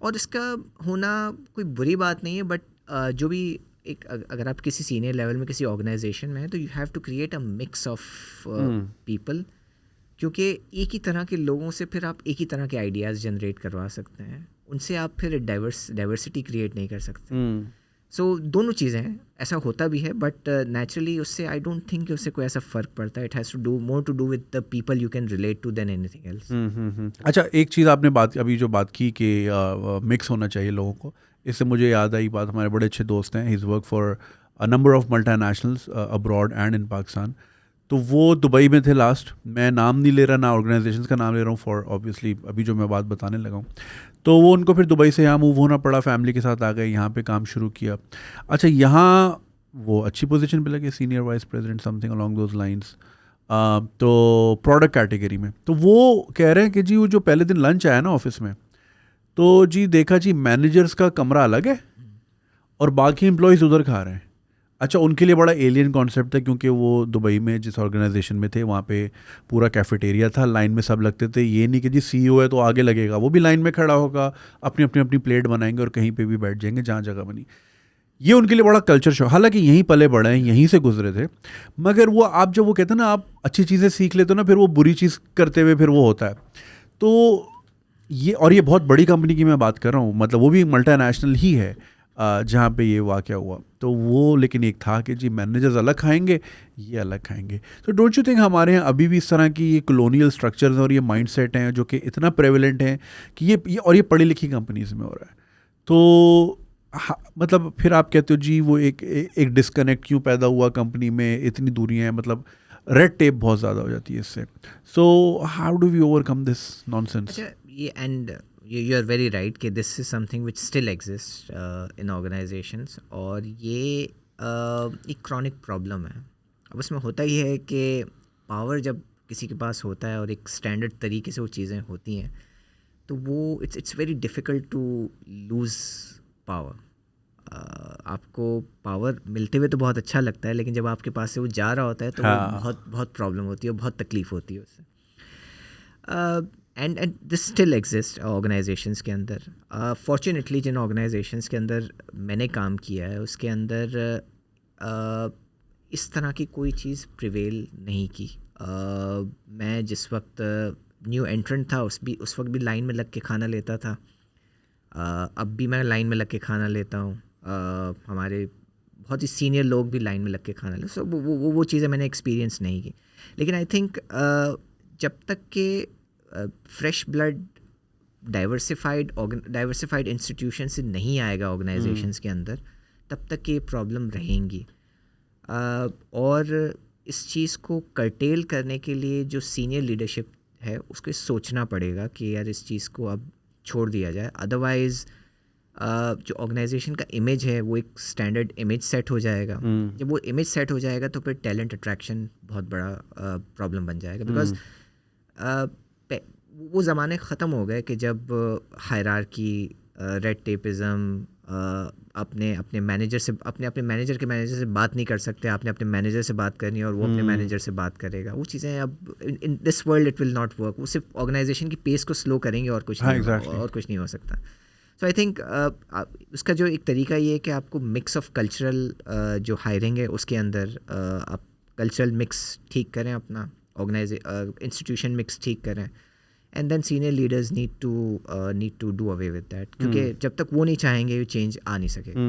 और इसका होना कोई बुरी बात नहीं है, बट जो भी एक अगर आप किसी सीनियर लेवल में किसी ऑर्गेनाइजेशन में हैं तो you have to create a mix of people, क्योंकि एक ही तरह के लोगों से फिर आप एक ही तरह के आइडियाज़ जनरेट करवा सकते हैं, उनसे आप फिर डाइवर्सिटी क्रिएट नहीं कर सकते. सो दोनों चीज़ें हैं, ऐसा होता भी है, बट नेचुरली उससे आई डोंट थिंक उससे कोई ऐसा फ़र्क पड़ता है. It has to do more to do with the people you can relate to than anything else. अच्छा एक चीज़ आपने अभी जो बात की कि मिक्स होना चाहिए लोगों को, इससे मुझे याद आई बात. हमारे बड़े अच्छे दोस्त हैं, his work for a number of multinationals abroad and in Pakistan. तो वो दुबई में थे लास्ट. मैं नाम नहीं ले रहा, ना ऑर्गेनाइजेशंस का नाम ले रहा हूँ फॉर ऑब्वियसली अभी जो मैं बात बताने लगा हूँ. तो वो उनको फिर दुबई से यहाँ मूव होना पड़ा, फैमिली के साथ आ गए, यहाँ पे काम शुरू किया. अच्छा यहाँ वो अच्छी पोजीशन पे लगे, senior vice president something along those lines. तो प्रोडक्ट कैटेगरी में. तो वो कह रहे हैं कि जी वो जो पहले दिन लंच आया ना ऑफिस में, तो जी देखा जी मैनेजर्स का कमरा अलग है और बाकी एम्प्लॉयज़ उधर खा रहे हैं. अच्छा उनके लिए बड़ा एलियन कॉन्सेप्ट था, क्योंकि वो दुबई में जिस ऑर्गेनाइजेशन में थे वहाँ पे पूरा कैफेटेरिया था, लाइन में सब लगते थे. ये नहीं कि जी CEO है तो आगे लगेगा, वो भी लाइन में खड़ा होगा, अपनी प्लेट बनाएंगे और कहीं पे भी बैठ जाएंगे जहाँ जगह बनी. ये उनके लिए बड़ा कल्चर शॉक. हालांकि यहीं पले बड़े हैं, यहीं से गुजरे थे, मगर वो आप जब वो कहते हैं ना आप अच्छी चीज़ें सीख लेते हो ना, फिर वो बुरी चीज़ करते हुए फिर वो होता है. तो ये बहुत बड़ी कंपनी की मैं बात कर रहा हूँ, मतलब वो भी मल्टीनेशनल ही है जहाँ पे ये वाक़या हुआ. तो वो लेकिन एक था कि जी मैनेजर्स अलग खाएंगे, ये अलग खाएंगे. तो डोंट यू थिंक हमारे यहाँ अभी भी इस तरह की ये कॉलोनियल स्ट्रक्चर्स और ये माइंडसेट हैं जो कि इतना प्रेवलेंट हैं कि ये पढ़ी लिखी कंपनीज में हो रहा है. तो मतलब फिर आप कहते हो जी वो एक डिस्कनेक्ट क्यों पैदा हुआ कंपनी में, इतनी दूरियाँ हैं, मतलब रेड टेप बहुत ज़्यादा हो जाती है इससे. So how do we overcome this nonsense? ये and you are very right कि this is something which still exists in organizations, और ये एक chronic problem है. अब उसमें होता ही है कि पावर जब किसी के पास होता है और एक स्टैंडर्ड तरीके से वो चीज़ें होती हैं तो वो it's very difficult to lose power. आपको पावर मिलते हुए तो बहुत अच्छा लगता है, लेकिन जब आपके पास से वो जा रहा होता है तो वो बहुत प्रॉब्लम होती है, बहुत तकलीफ़ होती है उससे. And this still exist organisations के अंदर. फॉर्चुनेटली जिन ऑर्गेनाइजेशंस के अंदर मैंने काम किया है उसके अंदर इस तरह की कोई चीज़ प्रिवेल नहीं की. मैं जिस वक्त न्यू एंट्रेंट था उस वक्त भी लाइन में लग के खाना लेता था. अब भी मैं लाइन में लग के खाना लेता हूँ. हमारे बहुत ही सीनियर लोग भी लाइन में लग के खाना लेते. सो वो चीज़ें मैंने एक्सपीरियंस नहीं की. लेकिन आई थिंक जब तक के फ्रेश ब्लड डाइवर्सिफाइड इंस्टीट्यूशन से नहीं आएगा ऑर्गेनाइजेशंस के अंदर, तब तक ये प्रॉब्लम रहेंगी। और इस चीज़ को कर्टेल करने के लिए जो सीनियर लीडरशिप है उसको सोचना पड़ेगा कि यार इस चीज़ को अब छोड़ दिया जाए, अदरवाइज़ जो ऑर्गेनाइजेशन का इमेज है वो एक स्टैंडर्ड इमेज सेट हो जाएगा। जब वो इमेज सेट हो जाएगा तो फिर टैलेंट अट्रैक्शन बहुत बड़ा प्रॉब्लम बन जाएगा, बिकॉज वो ज़माने ख़त्म हो गए कि जब हायरार्की, रेड टेपिज़म, अपने मैनेजर से अपने मैनेजर के मैनेजर से बात नहीं कर सकते, आपने अपने मैनेजर से बात करनी है और वो अपने मैनेजर से बात करेगा। वो चीज़ें अब in this world it will not work. वो सिर्फ ऑर्गेनाइजेशन की पेस को स्लो करेंगे और कुछ नहीं हो सकता। सो आई थिंक उसका जो एक तरीका ये है कि आपको मिक्स ऑफ कल्चरल जो हायरिंग है उसके अंदर आप कल्चरल मिक्स ठीक करें, अपना इंस्टीट्यूशन मिक्स ठीक करें, and then senior leaders need to do away with that, क्योंकि जब तक वो नहीं चाहेंगे चेंज आ नहीं सकेगा।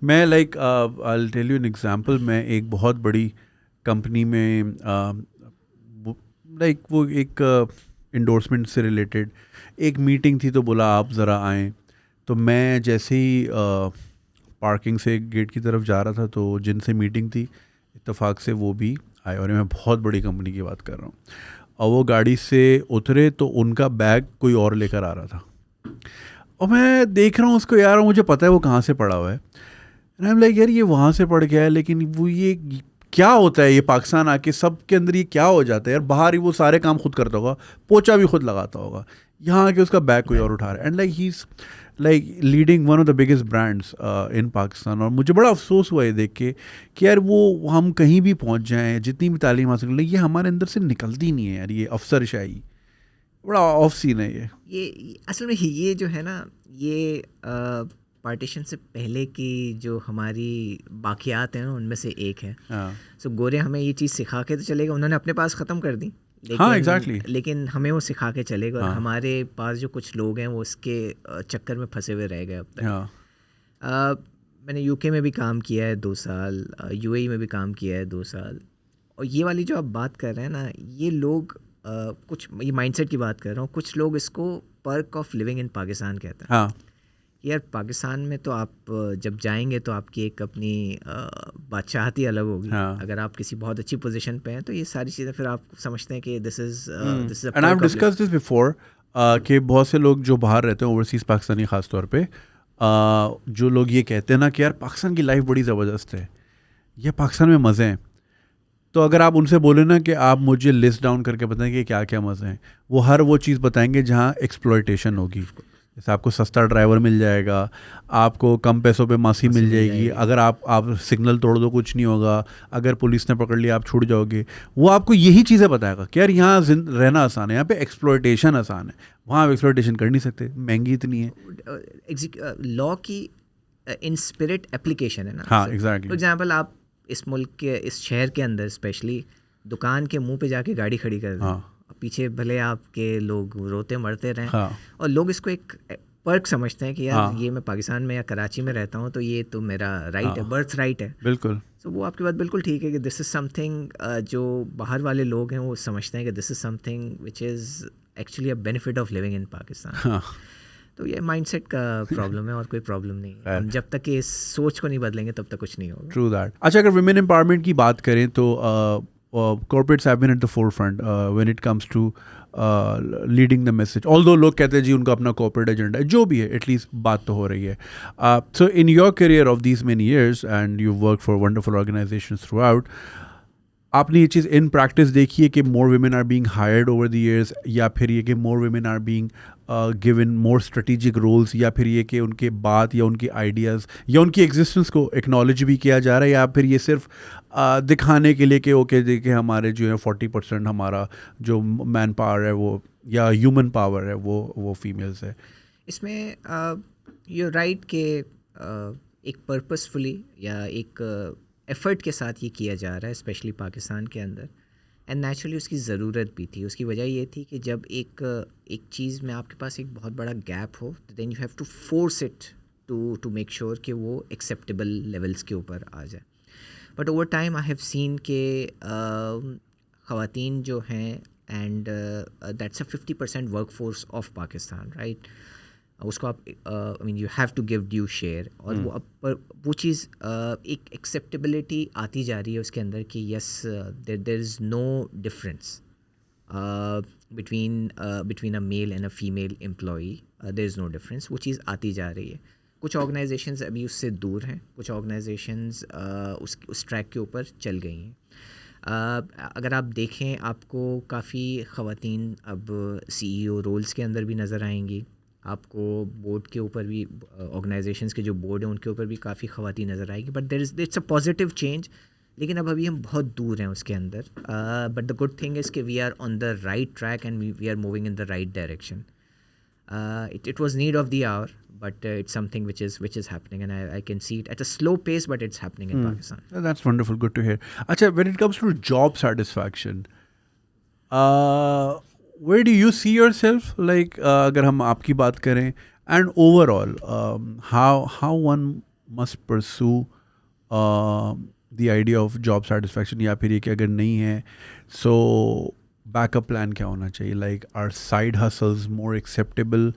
मैं like I will tell you an example. मैं एक बहुत बड़ी कंपनी में लाइक वो एक इंडोर्समेंट से रिलेटेड एक मीटिंग थी, तो बोला आप ज़रा आएँ। तो मैं जैसे ही पार्किंग से गेट की तरफ जा रहा था तो जिनसे मीटिंग थी इत्तेफाक से वो भी आए, और मैं बहुत बड़ी कंपनी की बात कर रहा हूँ। और वो गाड़ी से उतरे तो उनका बैग कोई और लेकर आ रहा था, और मैं देख रहा हूँ उसको, यार मुझे पता है वो कहाँ से पड़ा हुआ है। आई एम लाइक यार ये वहाँ से पड़ गया है, लेकिन वो ये क्या होता है, ये पाकिस्तान आके सबके अंदर ये क्या हो जाता है यार। बाहर ही वो सारे काम खुद करता होगा, पोछा भी खुद लगाता होगा, यहाँ आके उसका बैग कोई और उठा रहा है। And like he is like leading one of the biggest brands इन पाकिस्तान। और मुझे बड़ा अफसोस हुआ ये देख के कि यार वो हम कहीं भी पहुँच जाएँ, जितनी भी तालीम हासिल कर लें, ये हमारे अंदर से निकलती नहीं है यार, ये अफसरशाही बड़ा ऑफ सीन है। ये असल में ये जो है ना, ये पार्टीशन से पहले की जो हमारी बाकियात हैं उनमें से एक है। सो गोरे हमें ये चीज़ सिखा के तो चलेगा, उन्होंने अपने पास ख़त्म कर दी, लेकिन लेकिन हमें वो सिखा के चलेगा। और हमारे पास जो कुछ लोग हैं वो उसके चक्कर में फंसे हुए रह गए अब तक। मैंने यूके में भी काम किया है 2 साल, यूएई में भी काम किया है 2 साल, और ये वाली जो आप बात कर रहे हैं ना, ये लोग कुछ, ये माइंडसेट की बात कर रहा हूँ, कुछ लोग इसको perk of living in Pakistan कहते हैं। यार पाकिस्तान में तो आप जब जाएंगे तो आपकी एक अपनी बादशाहती अलग होगी। अगर आप किसी बहुत अच्छी पोजीशन पे हैं तो ये सारी चीज़ें फिर आप समझते हैं कि this is and I have discussed this before कि बहुत से लोग जो बाहर रहते हैं ओवरसीज़ पाकिस्तानी ख़ास तौर पे, जो लोग ये कहते हैं ना कि यार पाकिस्तान की लाइफ बड़ी ज़बरदस्त है, ये पाकिस्तान में मज़े हैं। तो अगर आप उनसे बोले ना कि आप मुझे लिस्ट डाउन करके बताएं कि क्या क्या मज़े हैं, वो हर वो चीज़ बताएंगे जहाँ एक्सप्लॉयटेशन होगी। जैसे आपको सस्ता ड्राइवर मिल जाएगा, आपको कम पैसों पे मासी मिल जाएगी, अगर आप सिग्नल तोड़ दो कुछ नहीं होगा, अगर पुलिस ने पकड़ लिया आप छूट जाओगे। वो आपको यही चीज़ें बताएगा कि यार यहाँ रहना आसान है, यहाँ पे एक्सप्लॉयटेशन आसान है, वहाँ आप एक्सप्लॉयटेशन कर नहीं सकते, महंगी इतनी है। लॉ की इन स्पिरिट एप्लीकेशन है ना। हाँ एग्जैक्टली। फॉर एग्जाम्पल आप इस मुल्क के, इस शहर के अंदर स्पेशली दुकान के मुंह पे जाके गाड़ी खड़ी कर दें, पीछे भले आपके लोग रोते मरते रहें, और लोग इसको एक पर्क समझते हैं कि यार ये मैं पाकिस्तान में या कराची में रहता हूँ तो ये तो मेरा राइट है, बर्थ राइट है। बिल्कुल। तो वो आपकी बात बिल्कुल ठीक है कि दिस इज़ समथिंग जो बाहर वाले लोग हैं वो समझते हैं कि this is something which is actually a benefit of living in Pakistan. तो ये माइंडसेट का प्रॉब्लम है और कोई प्रॉब्लम नहीं है। हम जब तक इस सोच को नहीं बदलेंगे तब तक कुछ नहीं होगा। True that. अच्छा, अगर वुमेन एम्पावरमेंट की बात करें तो corporates have been at the forefront when it comes to leading the message. Although लोग कहते हैं जी उनका अपना corporate agenda है, जो भी है, at least बात तो हो रही है. So in your career of these many years, and you've worked for wonderful organizations throughout, आपने ये चीज़ इन प्रैक्टिस देखी है कि मोर women are being hired over the years, या फिर ये कि मोर women are being given more strategic roles, या फिर ये कि उनके बात या उनके आइडियाज़ या उनकी एग्जिस्टेंस को एक्नॉलेज भी किया जा रहा है, या फिर ये सिर्फ दिखाने के लिए कि ओके देखिए हमारे जो है 40% हमारा जो मैन पावर है वो या ह्यूमन पावर है वो फीमेल्स है। इसमें यू राइट के एक पर्पसफुली या एक एफ़र्ट के साथ ये किया जा रहा है स्पेशली पाकिस्तान के अंदर, एंड नेचुरली उसकी ज़रूरत भी थी। उसकी वजह ये थी कि जब एक चीज़ में आपके पास एक बहुत बड़ा गैप हो तो then you have to force it to make sure कि वो एक्सेप्टेबल लेवल्स के ऊपर आ जाए। But over time I have seen के ख़वातीन जो हैं and that's a 50% work force of Pakistan, right? उसको आप I mean you have to give due share, और वो चीज़ एक एक्सेप्टेबिलिटी आती जा रही है उसके अंदर कि yes there is no difference between a male and a female employee. There is no difference. वो चीज़ आती जा रही है. कुछ ऑर्गेनाइजेशंस अभी उससे दूर हैं, कुछ ऑर्गेनाइजेशंस उस ट्रैक के ऊपर चल गई हैं. अगर आप देखें, आपको काफ़ी ख़वातीन अब CEO रोल्स के अंदर भी नज़र आएंगी. आपको बोर्ड के ऊपर भी, ऑर्गेनाइजेशंस के जो बोर्ड हैं उनके ऊपर भी काफ़ी ख़वातीन नज़र आएगी. But it's a positive change. लेकिन अब अभी हम बहुत दूर हैं उसके अंदर. But the good thing is कि we are on the right track and we are moving in the right direction. It was need of the hour, but it's something which is happening, and I can see it at a slow pace, but it's happening in Pakistan. That's wonderful. Good to hear. Acha, when it comes to job satisfaction, where do you see yourself? Like, अगर हम आपकी बात करें, and overall, how one must pursue the idea of job satisfaction, या फिर ये कि अगर नहीं है, so बैकअप प्लान क्या होना चाहिए? Like are side hustles more acceptable?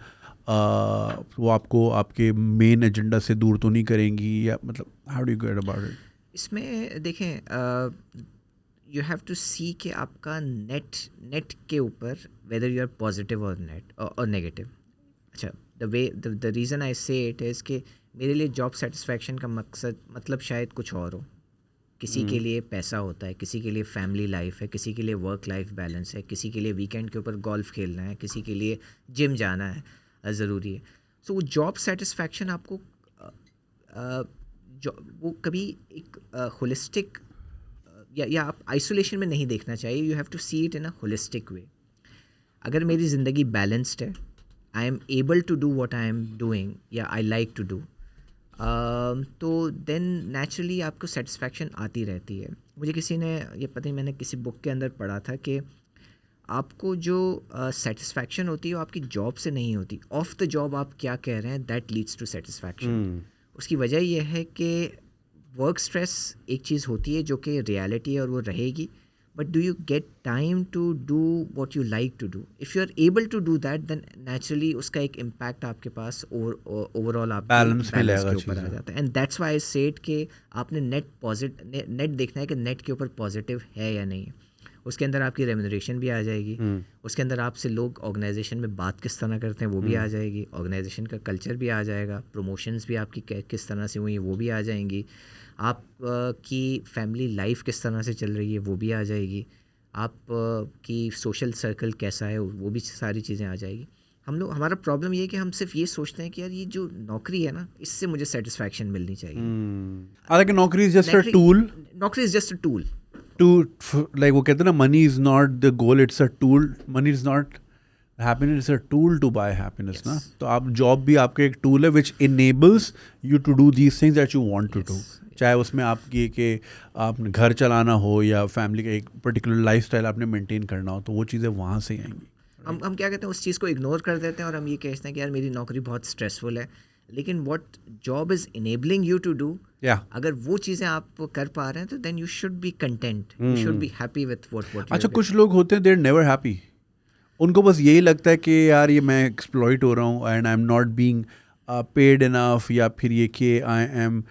वो आपको आपके मेन एजेंडा से दूर तो नहीं करेंगी, या मतलब how do you get about it? इसमें देखें, यू हैव टू सी कि आपका नेट के ऊपर वेदर यू आर पॉजिटिव और नेगेटिव. अच्छा, द रीज़न आई से इट इज़ कि मेरे लिए जॉब सेटिस्फैक्शन का मतलब शायद कुछ और हो. किसी के लिए पैसा होता है, किसी के लिए फैमिली लाइफ है, किसी के लिए वर्क लाइफ बैलेंस है, किसी के लिए वीकेंड के ऊपर गोल्फ खेलना है, किसी के लिए जिम जाना है ज़रूरी है. सो वो जॉब सेटिस्फैक्शन आपको वो कभी एक होलिस्टिक या आप आइसोलेशन में नहीं देखना चाहिए. You have to see it in a holistic way. अगर मेरी ज़िंदगी बैलेंस्ड है, I am able to do what I am doing या आई लाइक टू डू, तो देन नेचुरली आपको सेटिस्फैक्शन आती रहती है. मुझे किसी ने, ये पता नहीं, मैंने किसी बुक के अंदर पढ़ा था कि आपको जो सेटिस्फैक्शन होती है वो आपकी जॉब से नहीं होती. ऑफ द जॉब आप क्या कह रहे हैं, दैट लीड्स टू सेटिस्फैक्शन. उसकी वजह यह है कि वर्क स्ट्रेस एक चीज़ होती है जो कि रियलिटी है और वो रहेगी. But do you get time to do what you like to do? If you are able to do that, then naturally उसका एक इम्पैक्ट आपके पास ओवरऑल आप बैलेंस के ऊपर आ जाता है. And that's why I said कि आपने नेट देखना है कि नेट के ऊपर पॉजिटिव है या नहीं. उसके अंदर आपकी रेम्यूनरेशन भी आ जाएगी. उसके अंदर आपसे लोग ऑर्गेनाइजेशन में बात किस तरह करते हैं वो भी आ जाएगी. ऑर्गेनाइजेशन का कल्चर भी आ जाएगा. प्रमोशंस भी आपकी किस तरह से हुई वो भी आ जाएंगी. आप की फैमिली लाइफ किस तरह से चल रही है वो भी आ जाएगी. आप की सोशल सर्कल कैसा है वो भी सारी चीज़ें आ जाएगी. हमारा प्रॉब्लम ये है कि हम सिर्फ ये सोचते हैं कि यार ये जो नौकरी है ना, इससे मुझे सेटिस्फैक्शन मिलनी चाहिए. हालांकि नौकरी इज जस्ट अ टूल. नौकरी is just a tool to, like वो कहते हैं ना, money is not the goal, it's a tool. Money is not happiness, is a tool to buy happiness ना. तो आप जॉब भी आपके एक टूल है which enables you to do these things that you want to do. चाहे उसमें आपकी कि आपने घर चलाना हो या फैमिली का एक पर्टिकुलर लाइफस्टाइल आपने मेंटेन करना हो, तो वो चीज़ें वहाँ से आएंगी. हम क्या कहते हैं, उस चीज़ को इग्नोर कर देते हैं और हम ये कहते हैं कि यार मेरी नौकरी बहुत स्ट्रेसफुल है. लेकिन what job is enabling you to do, अगर वो चीज़ें आप कर पा रहे हैं तो then you should be content, you should be happy with what. अच्छा, कुछ लोग होते हैं दे आर नेवर हैप्पी. उनको बस यही लगता है कि यार ये मैं एक्सप्लॉइट हो रहा हूँ and I am not being paid enough, या फिर ये कि I am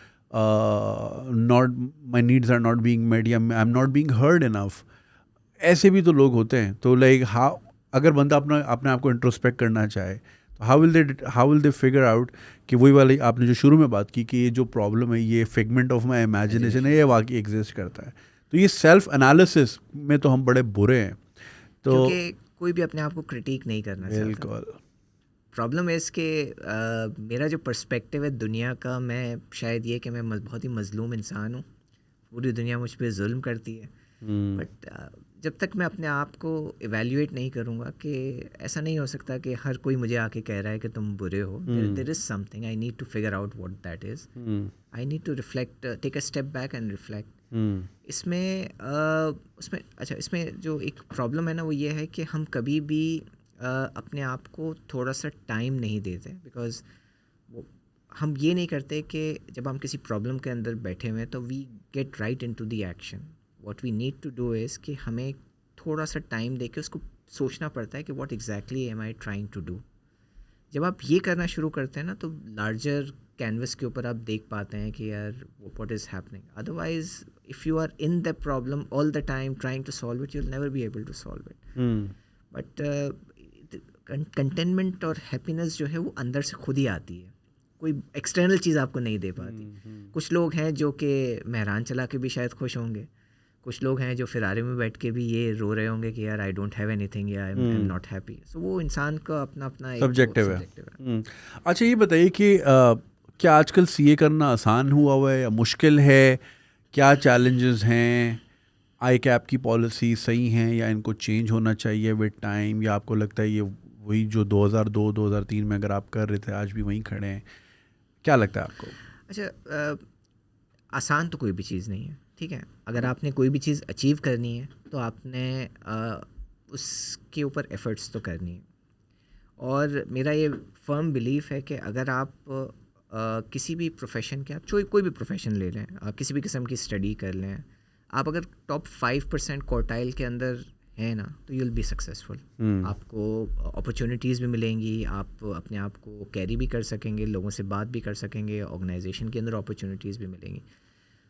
not, my needs are not being met, या I am not being heard enough. ऐसे भी तो लोग होते हैं. तो लाइक अगर बंदा अपने आप को इंट्रोस्पेक्ट करना चाहे, तो how will they figure out कि वही वाली आपने जो शुरू में बात की कि ये जो प्रॉब्लम है ये फिगमेंट ऑफ माई इमेजिनेशन है, ये वाकई एग्जिस्ट करता है. तो ये सेल्फ एनालिसिस में तो हम बड़े बुरे हैं. तो कोई भी अपने आप को क्रिटिक नहीं करना चाहता. बिल्कुल. प्रॉब्लम है इसके मेरा जो पर्सपेक्टिव है दुनिया का, मैं शायद ये कि मैं बहुत ही मजलूम इंसान हूँ. पूरी दुनिया मुझ पर जुल्म करती है. बट जब तक मैं अपने आप को इवेल्युएट नहीं करूँगा कि ऐसा नहीं हो सकता कि हर कोई मुझे आके कह रहा है कि तुम बुरे हो. There is something I need to figure out what that is. I need to reflect, take a step back and reflect. इसमें जो एक प्रॉब्लम है ना वो ये है कि हम कभी भी अपने आप को थोड़ा सा टाइम नहीं देते. बिकॉज हम ये नहीं करते कि जब हम किसी प्रॉब्लम के अंदर बैठे हुए हैं तो we get right into the action. What we need to do is कि हमें थोड़ा सा टाइम दे के उसको सोचना पड़ता है कि what exactly am I trying to do. जब आप ये करना शुरू करते हैं ना, तो लार्जर कैनवस के ऊपर आप देख पाते हैं कि यार what is happening. Otherwise if you are in the problem all the time trying to solve it, you will never be able to solve it. But containment और हैप्पीनेस जो है वो अंदर से खुद ही आती है, कोई एक्सटर्नल चीज़ आपको नहीं दे पाती। कुछ लोग हैं जो कि मेहरान चला के भी शायद खुश होंगे, कुछ लोग हैं जो फिरारी में बैठ के भी ये रो रहे होंगे कि यार आई डोंट हैव एनीथिंग या आई एम नॉट हैप्पी। सो वो इंसान का अपना अपना एक सब्जेक्टिव है। है। अच्छा ये बताइए कि क्या आजकल सीए करना आसान हुआ है या मुश्किल है? क्या चैलेंजेस हैं? आई कैप की पॉलिसी सही हैं या इनको चेंज होना चाहिए विद टाइम, या आपको लगता है ये वही जो 2002-2003 में अगर आप कर रहे थे आज भी वहीं खड़े हैं? क्या लगता है आपको? अच्छा, आसान तो कोई भी चीज़ नहीं है, ठीक है। अगर आपने कोई भी चीज़ अचीव करनी है तो आपने उसके ऊपर एफ़र्ट्स तो करनी है। और मेरा ये फर्म बिलीफ है कि अगर आप किसी भी प्रोफेशन के, आप कोई भी प्रोफेशन ले लें, आप किसी भी किस्म की स्टडी कर लें, आप अगर टॉप 5% क्वार्टाइल के अंदर हैं ना, तो यू विल बी सक्सेसफुल। आपको अपॉर्चुनिटीज़ भी मिलेंगी, आप अपने आप को कैरी भी कर सकेंगे, लोगों से बात भी कर सकेंगे, ऑर्गेनाइजेशन के अंदर अपॉर्चुनिटीज़ भी मिलेंगी।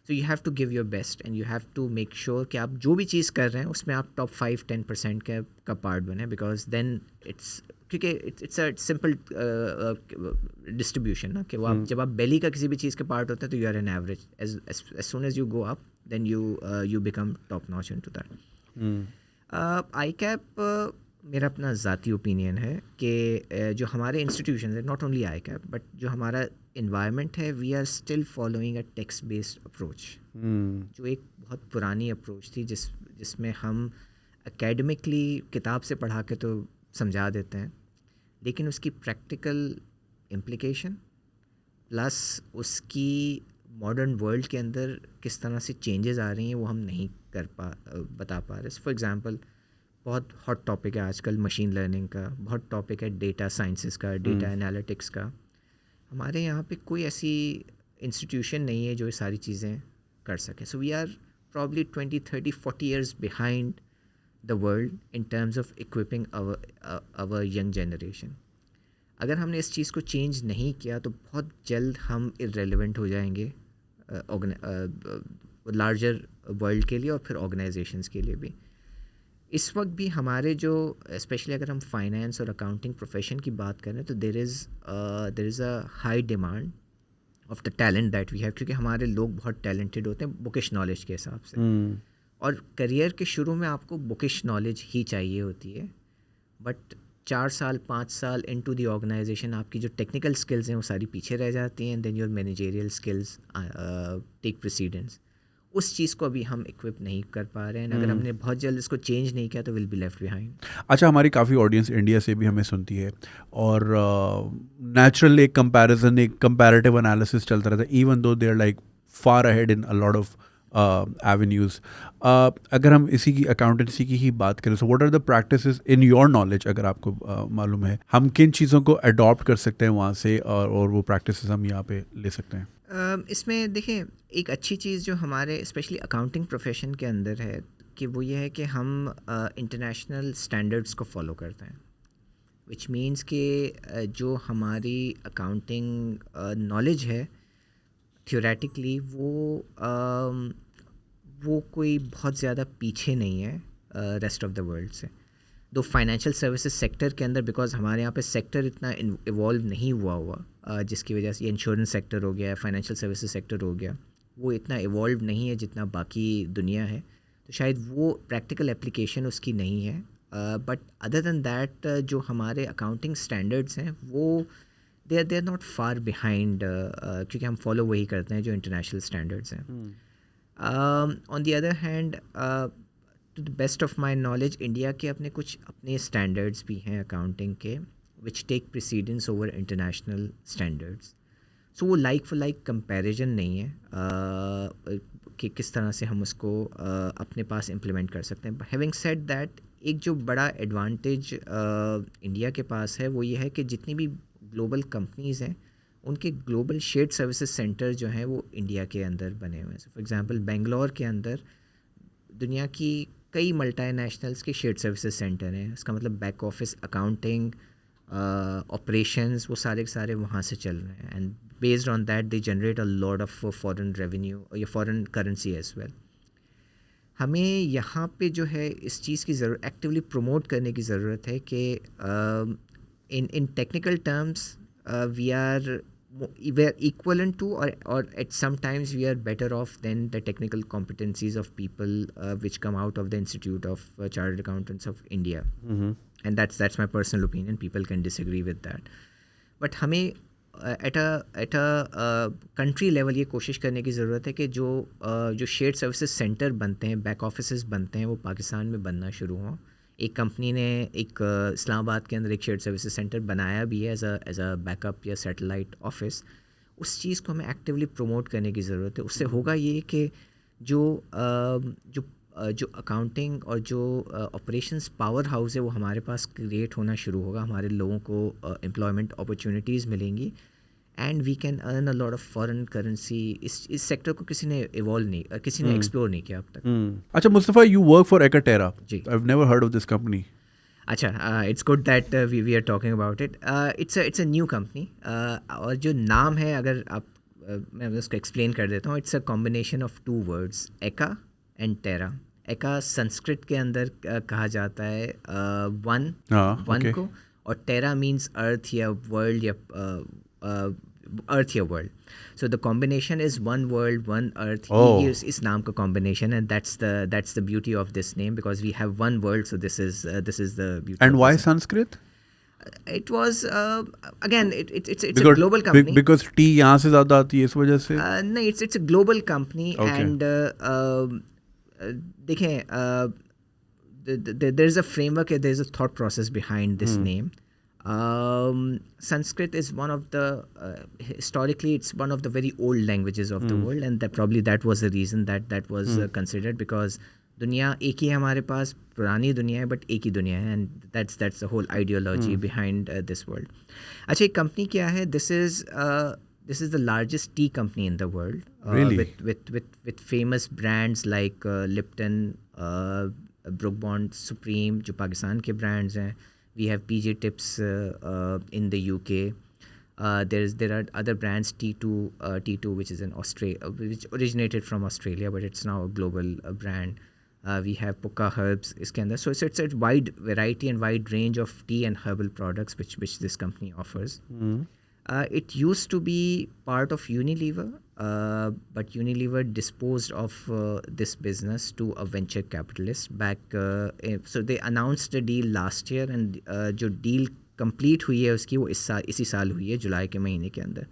So you have to give your best and you have to make sure कि आप जो भी चीज़ कर रहे हैं उसमें आप टॉप 5-10% का पार्ट बने, बिकॉज देन क्योंकि इट्स अ सिंपल डिस्ट्रीब्यूशन ना, कि वो आप जब आप बेली का किसी भी चीज़ के पार्ट होते हैं तो you are an average, as soon as you go up then you become top notch into that. ICAP मेरा अपना ज़ाती ओपिनियन है कि जो हमारे इंस्टीट्यूशन है, not only ICAP but जो हमारा इन्वायरमेंट है, we are still following a text based approach, जो एक बहुत पुरानी अप्रोच थी जिसमें हम एकेडमिकली किताब से पढ़ा के तो समझा देते हैं, लेकिन उसकी प्रैक्टिकल इम्प्लीकेशन प्लस उसकी मॉडर्न वर्ल्ड के अंदर किस तरह से चेंजेस आ रही हैं वो हम नहीं बता पा रहे। फॉर एग्ज़ाम्पल, बहुत हॉट टॉपिक है आजकल मशीन लर्निंग का, बहुत टॉपिक है डेटा साइंसेस का, डेटा एनालिटिक्स का। हमारे यहाँ पे कोई ऐसी इंस्टीट्यूशन नहीं है जो ये सारी चीज़ें कर सके। So we are probably 20-30-40 years behind the world in terms of equipping our young generation. अगर हमने इस चीज़ को चेंज नहीं किया तो बहुत जल्द हम इररेलेवेंट हो जाएंगे लार्जर वर्ल्ड के लिए और फिर ऑर्गेनाइजेशंस के लिए भी। इस वक्त भी हमारे जो स्पेशली अगर हम फाइनेंस और अकाउंटिंग प्रोफेशन की बात करें तो there is a high demand of the talent that we have, क्योंकि हमारे लोग बहुत टैलेंटेड होते हैं बुकिश नॉलेज के हिसाब से। और करियर के शुरू में आपको बुकिश नॉलेज ही चाहिए होती है, बट 4 साल 5 साल इनटू द ऑर्गेनाइजेशन आपकी जो टेक्निकल स्किल्स हैं वो सारी पीछे रह जाती हैं, and then your managerial skills take precedence. उस चीज़ को अभी हम इक्विप नहीं कर पा रहे हैं। अगर हमने बहुत जल्द इसको चेंज नहीं किया तो विल बी लेफ्ट बिहाइंड। अच्छा, हमारी काफ़ी ऑडियंस इंडिया से भी हमें सुनती है और नेचुरल एक कंपैरिजन, एक कंपैरेटिव एनालिसिस चलता रहता है, even though they are like far ahead in a lot of avenues. अगर हम इसी की अकाउंटेंसी की ही बात करें, so what are the practices in your knowledge, अगर आपको मालूम है, हम किन चीज़ों को अडॉप्ट कर सकते हैं वहाँ से और वो प्रैक्टिसेस हम यहाँ पे ले सकते हैं? इसमें देखें, एक अच्छी चीज़ जो हमारे स्पेशली अकाउंटिंग प्रोफेशन के अंदर है कि वो ये है कि हम इंटरनेशनल स्टैंडर्ड्स को फॉलो करते हैं, विच मीन्स कि जो हमारी अकाउंटिंग नॉलेज है थियोरेटिकली वो कोई बहुत ज़्यादा पीछे नहीं है रेस्ट ऑफ द वर्ल्ड से। दो फाइनेंशियल सर्विसेज सेक्टर के अंदर, बिकॉज हमारे यहाँ पे सेक्टर इतना इवॉल्व नहीं हुआ जिसकी वजह से ये इंश्योरेंस सेक्टर हो गया, फाइनेंशियल सर्विसेज सेक्टर हो गया, वो इतना इवॉल्व नहीं है जितना बाकी दुनिया है, तो शायद वो प्रैक्टिकल एप्लीकेशन उसकी नहीं है। बट अदर दैन दैट जो हमारे अकाउंटिंग स्टैंडर्ड्स हैं वो they are not far behind, क्योंकि हम फॉलो वही करते हैं जो इंटरनेशनल स्टैंडर्ड्स हैं। On the other hand, to the best of my knowledge, India के अपने स्टैंडर्ड्स भी हैं अकाउंटिंग के, which take precedence over international standards. So वो लाइक फॉर लाइक कंपैरिजन नहीं है कि किस तरह से हम उसको अपने पास इम्प्लीमेंट कर सकते हैं। हैविंग सेड दैट, एक जो बड़ा एडवांटेज इंडिया के पास है वो ये है कि जितनी भी ग्लोबल कंपनीज़ हैं उनके ग्लोबल शेयर्ड सर्विसेज सेंटर जो हैं वो इंडिया के अंदर बने हुए हैं। फॉर एग्जांपल, बेंगलोर के अंदर दुनिया की कई मल्टीनेशनल्स के शेयर्ड सर्विसेज सेंटर हैं. इसका मतलब बैक ऑफिस, अकाउंटिंग, ऑपरेशंस, वो सारे के सारे वहाँ से चल रहे हैं. And based on that they generate a lot of foreign revenue या फॉरेन करेंसी एज वेल. हमें यहाँ पे जो है इस चीज़ की ज़रूरत, एक्टिवली प्रमोट करने की ज़रूरत है कि इन technical terms we are equivalent to, or at sometimes we are better off than the technical competencies of people which come out of the Institute of Chartered Accountants of India. And that's my personal opinion. People can disagree with that, but हमें at a country level ये कोशिश करने की ज़रूरत है कि जो shared services centre बनते हैं, बैक ऑफिसेस बनते हैं, वो पाकिस्तान में बनना शुरू हों. एक कंपनी ने एक इस्लामाबाद के अंदर एक शेयर्ड सर्विसेज सेंटर बनाया भी है एज अ बैकअप या सैटेलाइट ऑफिस. उस चीज़ को हमें एक्टिवली प्रमोट करने की ज़रूरत है. उससे होगा ये कि जो अकाउंटिंग और जो ऑपरेशंस पावर हाउस है वो हमारे पास क्रिएट होना शुरू होगा. हमारे लोगों को एम्प्लॉयमेंट अपॉर्चुनिटीज़ मिलेंगी and we can earn a lot of foreign currency. इस सेक्टर को किसी ने इवॉल्व नहीं, किसी ने एक्सप्लोर नहीं किया अब तक. अच्छा Mustafa, you work for Ekaterra. जी. I've never heard of this company. अच्छा, it's good that we are talking about it. It's a new company. और जो नाम है, अगर आप मैं उसको एक्सप्लेन कर देता हूँ. It's a combination of two words, eka and terra. एका संस्कृत के अंदर कहा जाता है वन को, और टेरा मीन्स अर्थ या वर्ल्ड या अर्थ या world. So the combination is one world, one earth. He gives is naam ka combination, and that's the beauty of this name, because we have one world. So this is the beauty. And why Sanskrit? It was again it's a global company. Because tea यहाँ से ज़्यादा आती है इस वजह से. No, it's a global company. Okay. And देखें, there's a framework, there's a thought process behind this name. Sanskrit is one of the historically it's one of the very old languages of the world, and that was the reason that was considered, because दुनिया एक ही है हमारे पास, पुरानी दुनिया है but एक ही दुनिया है, and that's the whole ideology behind this world. अच्छा, एक कंपनी क्या है? This is the largest tea company in the world. Really? With famous brands like Lipton, Brooke Bond, Supreme, जो पाकिस्तान के brands हैं. We have PJ Tips in the UK. There are other brands, T2, which is in Australia, which originated from Australia, but it's now a global brand. We have Pukka Herbs इसके अंदर. So it's a wide variety and wide range of tea and herbal products which this company offers. It used to be part of Unilever, but Unilever disposed of this business to a venture capitalist back. So they announced the deal last year, and जो deal complete हुई है उसकी वो इसी साल हुई है, जुलाई के महीने के अंदर.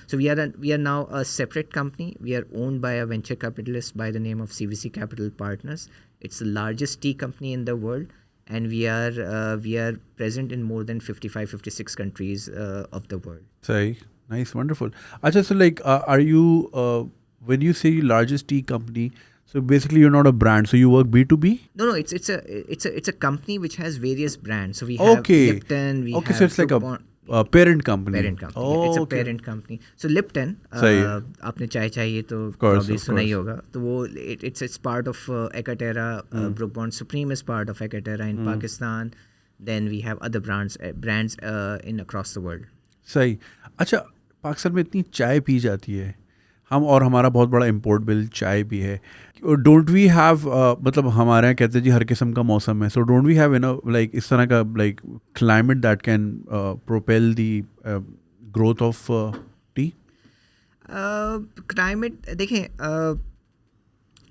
So we are now a separate company. We are owned by a venture capitalist by the name of CVC Capital Partners. It's the largest tea company in the world. And we are present in more than 55-56 countries of the world. Say, nice, wonderful. Acha, so like, are you when you say largest tea company, so basically you're not a brand, so you work B2B? No, it's a company which has various brands. So we have Lipton, we have so it's like a parent company. It's a parent company. So Lipton, आपने चाय चाहिए तो probably सुना ही होगा. तो वो it's part of Ekaterra. Brooke Bond Supreme is part of Ekaterra in Pakistan. Then we have other brands in across the world. सही. अच्छा, पाकिस्तान में इतनी चाय पी जाती है, हम और हमारा बहुत बड़ा इम्पोर्ट बिल चाय भी है. डोंट वी हैव मतलब हमारे यहाँ कहते हैं जी हर किस्म का मौसम है, so don't we have like इस तरह का like climate that can propel the growth of tea? Climate देखें,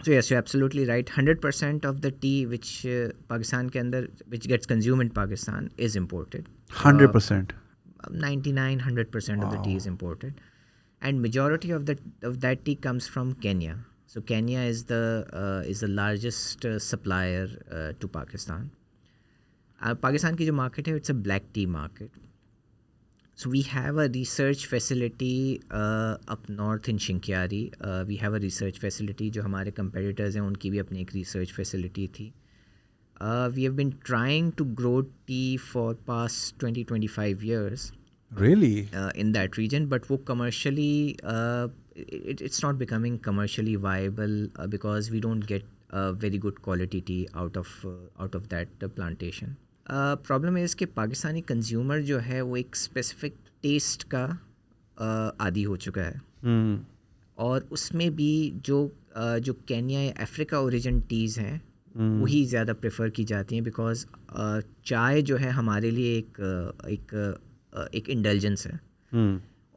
so yes, you're absolutely right. 100% of the tea which Pakistan के अंदर which gets consumed in Pakistan is imported. 100%. 99-100% of the tea is imported, and majority of that tea comes from Kenya. So Kenya is the largest supplier to Pakistan. Pakistan की जो market है, it's a black tea market. So we have a research facility up north in Shinkyari. We have a research facility. जो हमारे competitors हैं उनकी भी अपनी एक research facility थी. We have been trying to grow tea for past 20-25 years. Really? In that region, but वो commercially it's not becoming commercially viable because we don't get very good quality tea out of that plantation. Problem है इसके Pakistani consumer जो है वो एक specific test का आदी हो चुका है और उसमें भी जो केन्या या अफ्रीका ओरिजिन टीज़ हैं वही ज़्यादा प्रेफर की जाती हैं बिकॉज चाय जो है हमारे लिए एक इंडल्जेंस है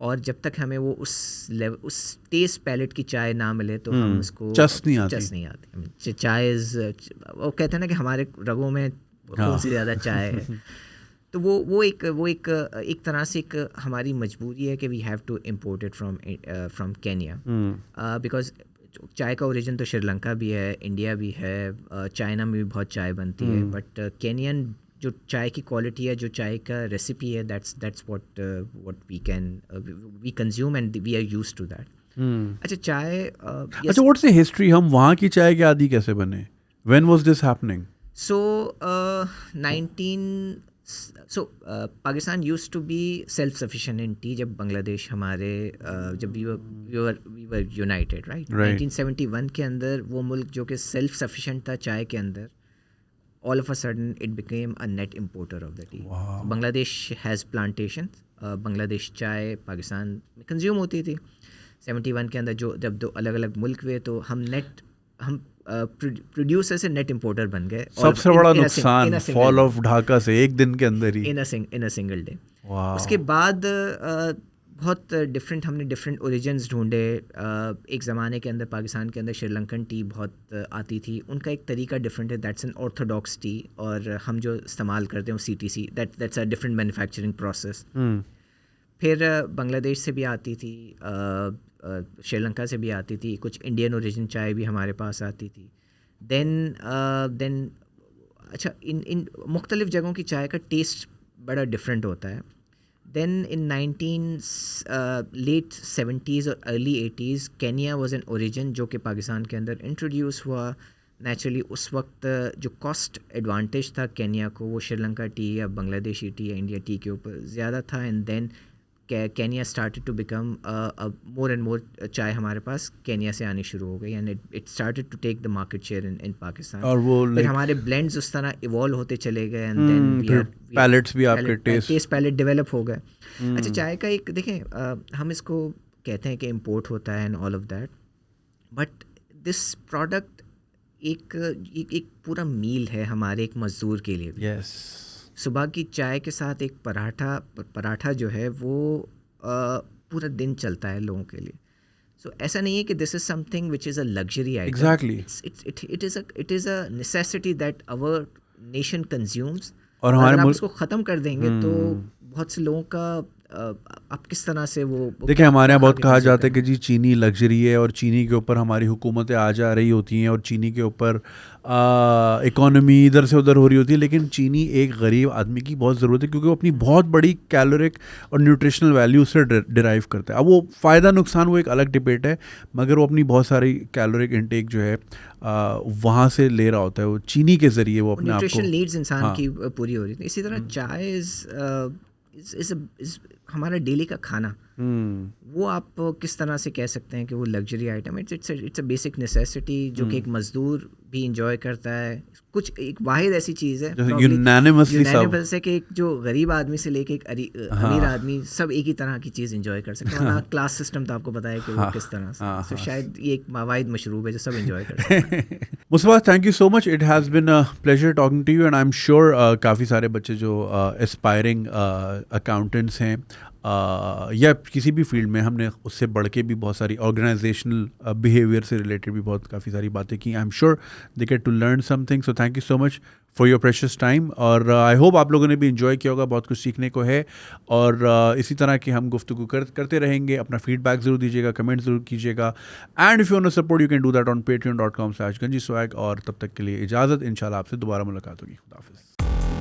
और जब तक हमें वो उस टेस्ट पैलेट की चाय ना मिले तो हम उसको चस नहीं आती। चाय वो कहते हैं ना कि हमारे रगों में कौन सी ज़्यादा चाय है तो वो एक तरह से एक हमारी मजबूरी है कि we have to import it from Kenya because चाय का ओरिजिन तो श्रीलंका भी है, इंडिया भी है, चाइना में भी बहुत चाय बनती है बट केनियन जो चाय की क्वालिटी है, जो चाय का रेसिपी है that's what we consume and we are used to that. अच्छा चाय अच्छा व्हाट्स द हिस्ट्री, हम वहाँ की चाय के आदी कैसे बने? When was this happening? Pakistan used to be self sufficient in tea जब बांग्लादेश हमारे जब वी वर यूनाइटेड राइट 1971 के अंदर वो मुल्क जो कि सेल्फ सफिशिएंट था चाय के अंदर all of a sudden it became a net importer of the tea. Wow. Bangladesh has plantations. Bangladesh चाय पाकिस्तान में कंज्यूम होती थी 71 के अंदर जब दो अलग अलग मुल्क हुए तो हम प्रोड्यूसर से नेट इंपोर्टर बन गए। सबसे बड़ा नुकसान फॉल ऑफ ढाका से एक दिन के अंदर ही इन अ सिंगल डे। उसके बाद बहुत हमने डिफरेंट ओरिजिन्स ढूंढे। एक ज़माने के अंदर पाकिस्तान के अंदर श्रीलंकन टी बहुत आती थी, उनका एक तरीका डिफरेंट है, दैट्स एन ऑर्थोडॉक्स टी और हम जो इस्तेमाल करते हैं CTC that's a different manufacturing process. फिर बांग्लादेश से भी आती थी, श्रीलंका से भी आती थी, कुछ इंडियन ओरिजिन चाय भी हमारे पास आती थी। देन अच्छा इन मुख्तलिफ़ जगहों की चाय का टेस्ट बड़ा डिफरेंट होता है। Then in late 70s और early 80s Kenya was an origin जो कि पाकिस्तान के अंदर इंट्रोड्यूस हुआ। नेचुरली उस वक्त जो कॉस्ट एडवांटेज था केन्या को वो श्रीलंका टी या बांग्लादेशी टी या इंडिया टी के ऊपर ज़्यादा था and then Kenya started to become more and more चाय हमारे पास केन्या से आनी शुरू हो गई and it started to take the market share in Pakistan. और वो फिर हमारे ब्लेंड्स उस तरह इवॉल्व होते चले गए एंड देन पैलेट्स भी आपके टेस्ट पैलेट डेवलप हो गए। अच्छा चाय का एक देखें हम इसको कहते हैं कि इम्पोर्ट होता है and all of that but this product एक पूरा मील है हमारे एक मजदूर के लिए। yes. सुबह की चाय के साथ एक पराठा जो है वो पूरा दिन चलता है लोगों के लिए। सो ऐसा नहीं है कि this is something which is a luxury item. Exactly it is a necessity that our nation consumes और हमारे आप इसको ख़त्म कर देंगे तो बहुत से लोगों का अब किस तरह से वो देखिए हमारे यहाँ बहुत कहा जाता है कि जी चीनी लग्जरी है और चीनी के ऊपर हमारी हुकूमतें आ जा रही होती हैं और चीनी के ऊपर इकोनॉमी इधर से उधर हो रही होती है, लेकिन चीनी एक गरीब आदमी की बहुत ज़रूरत है क्योंकि वो अपनी बहुत बड़ी कैलोरिक और न्यूट्रिशनल वैल्यू से डिराइव करता है। अब वो फ़ायदा नुकसान वो एक अलग डिबेट है मगर वो अपनी बहुत सारी कैलोरिक इंटेक जो है वहाँ से ले रहा होता है, वो चीनी के ज़रिए वो अपने आप को न्यूट्रिशनल नीड्स इंसान की पूरी हो रही थी। इसी तरह चाय इज़ हमारा डेली का खाना वो आप किस तरह से कह सकते हैं कि वो लग्जरी आइटम है। इट्स अ बेसिक नेसेसिटी जो कि एक मजदूर भी इंजॉय करता है। कुछ एक वाहिद ऐसी चीज़ है यूनानिमसली है कि एक जो गरीब आदमी से लेके एक अमीर आदमी सब एक ही तरह की चीज़ इंजॉय कर सकते हैं। क्लास सिस्टम तो आपको पता है कि वो किस तरह से तो शायद ये एक वाहिद मशरूब है जो सब इंजॉय कर सकते हैं। Mustafa thank you so much, it has been a pleasure talking to you and I am sure काफ़ी सारे बच्चे जो एस्पायरिंग अकाउंटेंट्स हैं या किसी भी फील्ड में, हमने उससे बढ़ के भी बहुत सारी ऑर्गेनाइजेशनल बिहेवियर से रिलेटेड भी बहुत काफ़ी सारी बातें की। I am sure they get to learn something, so thank you so much for your precious time और आई होप आप लोगों ने भी इन्जॉय किया होगा, बहुत कुछ सीखने को है और इसी तरह की हम गुफ्तगू करते रहेंगे। अपना फीडबैक ज़रूर दीजिएगा, कमेंट ज़रूर कीजिएगा and if you want to support you can do that on patreon.com/ganji swag और तब तक के लिए इजाज़त, इंशाल्लाह आपसे दोबारा मुलाकात होगी। खुदा हाफ़िज़।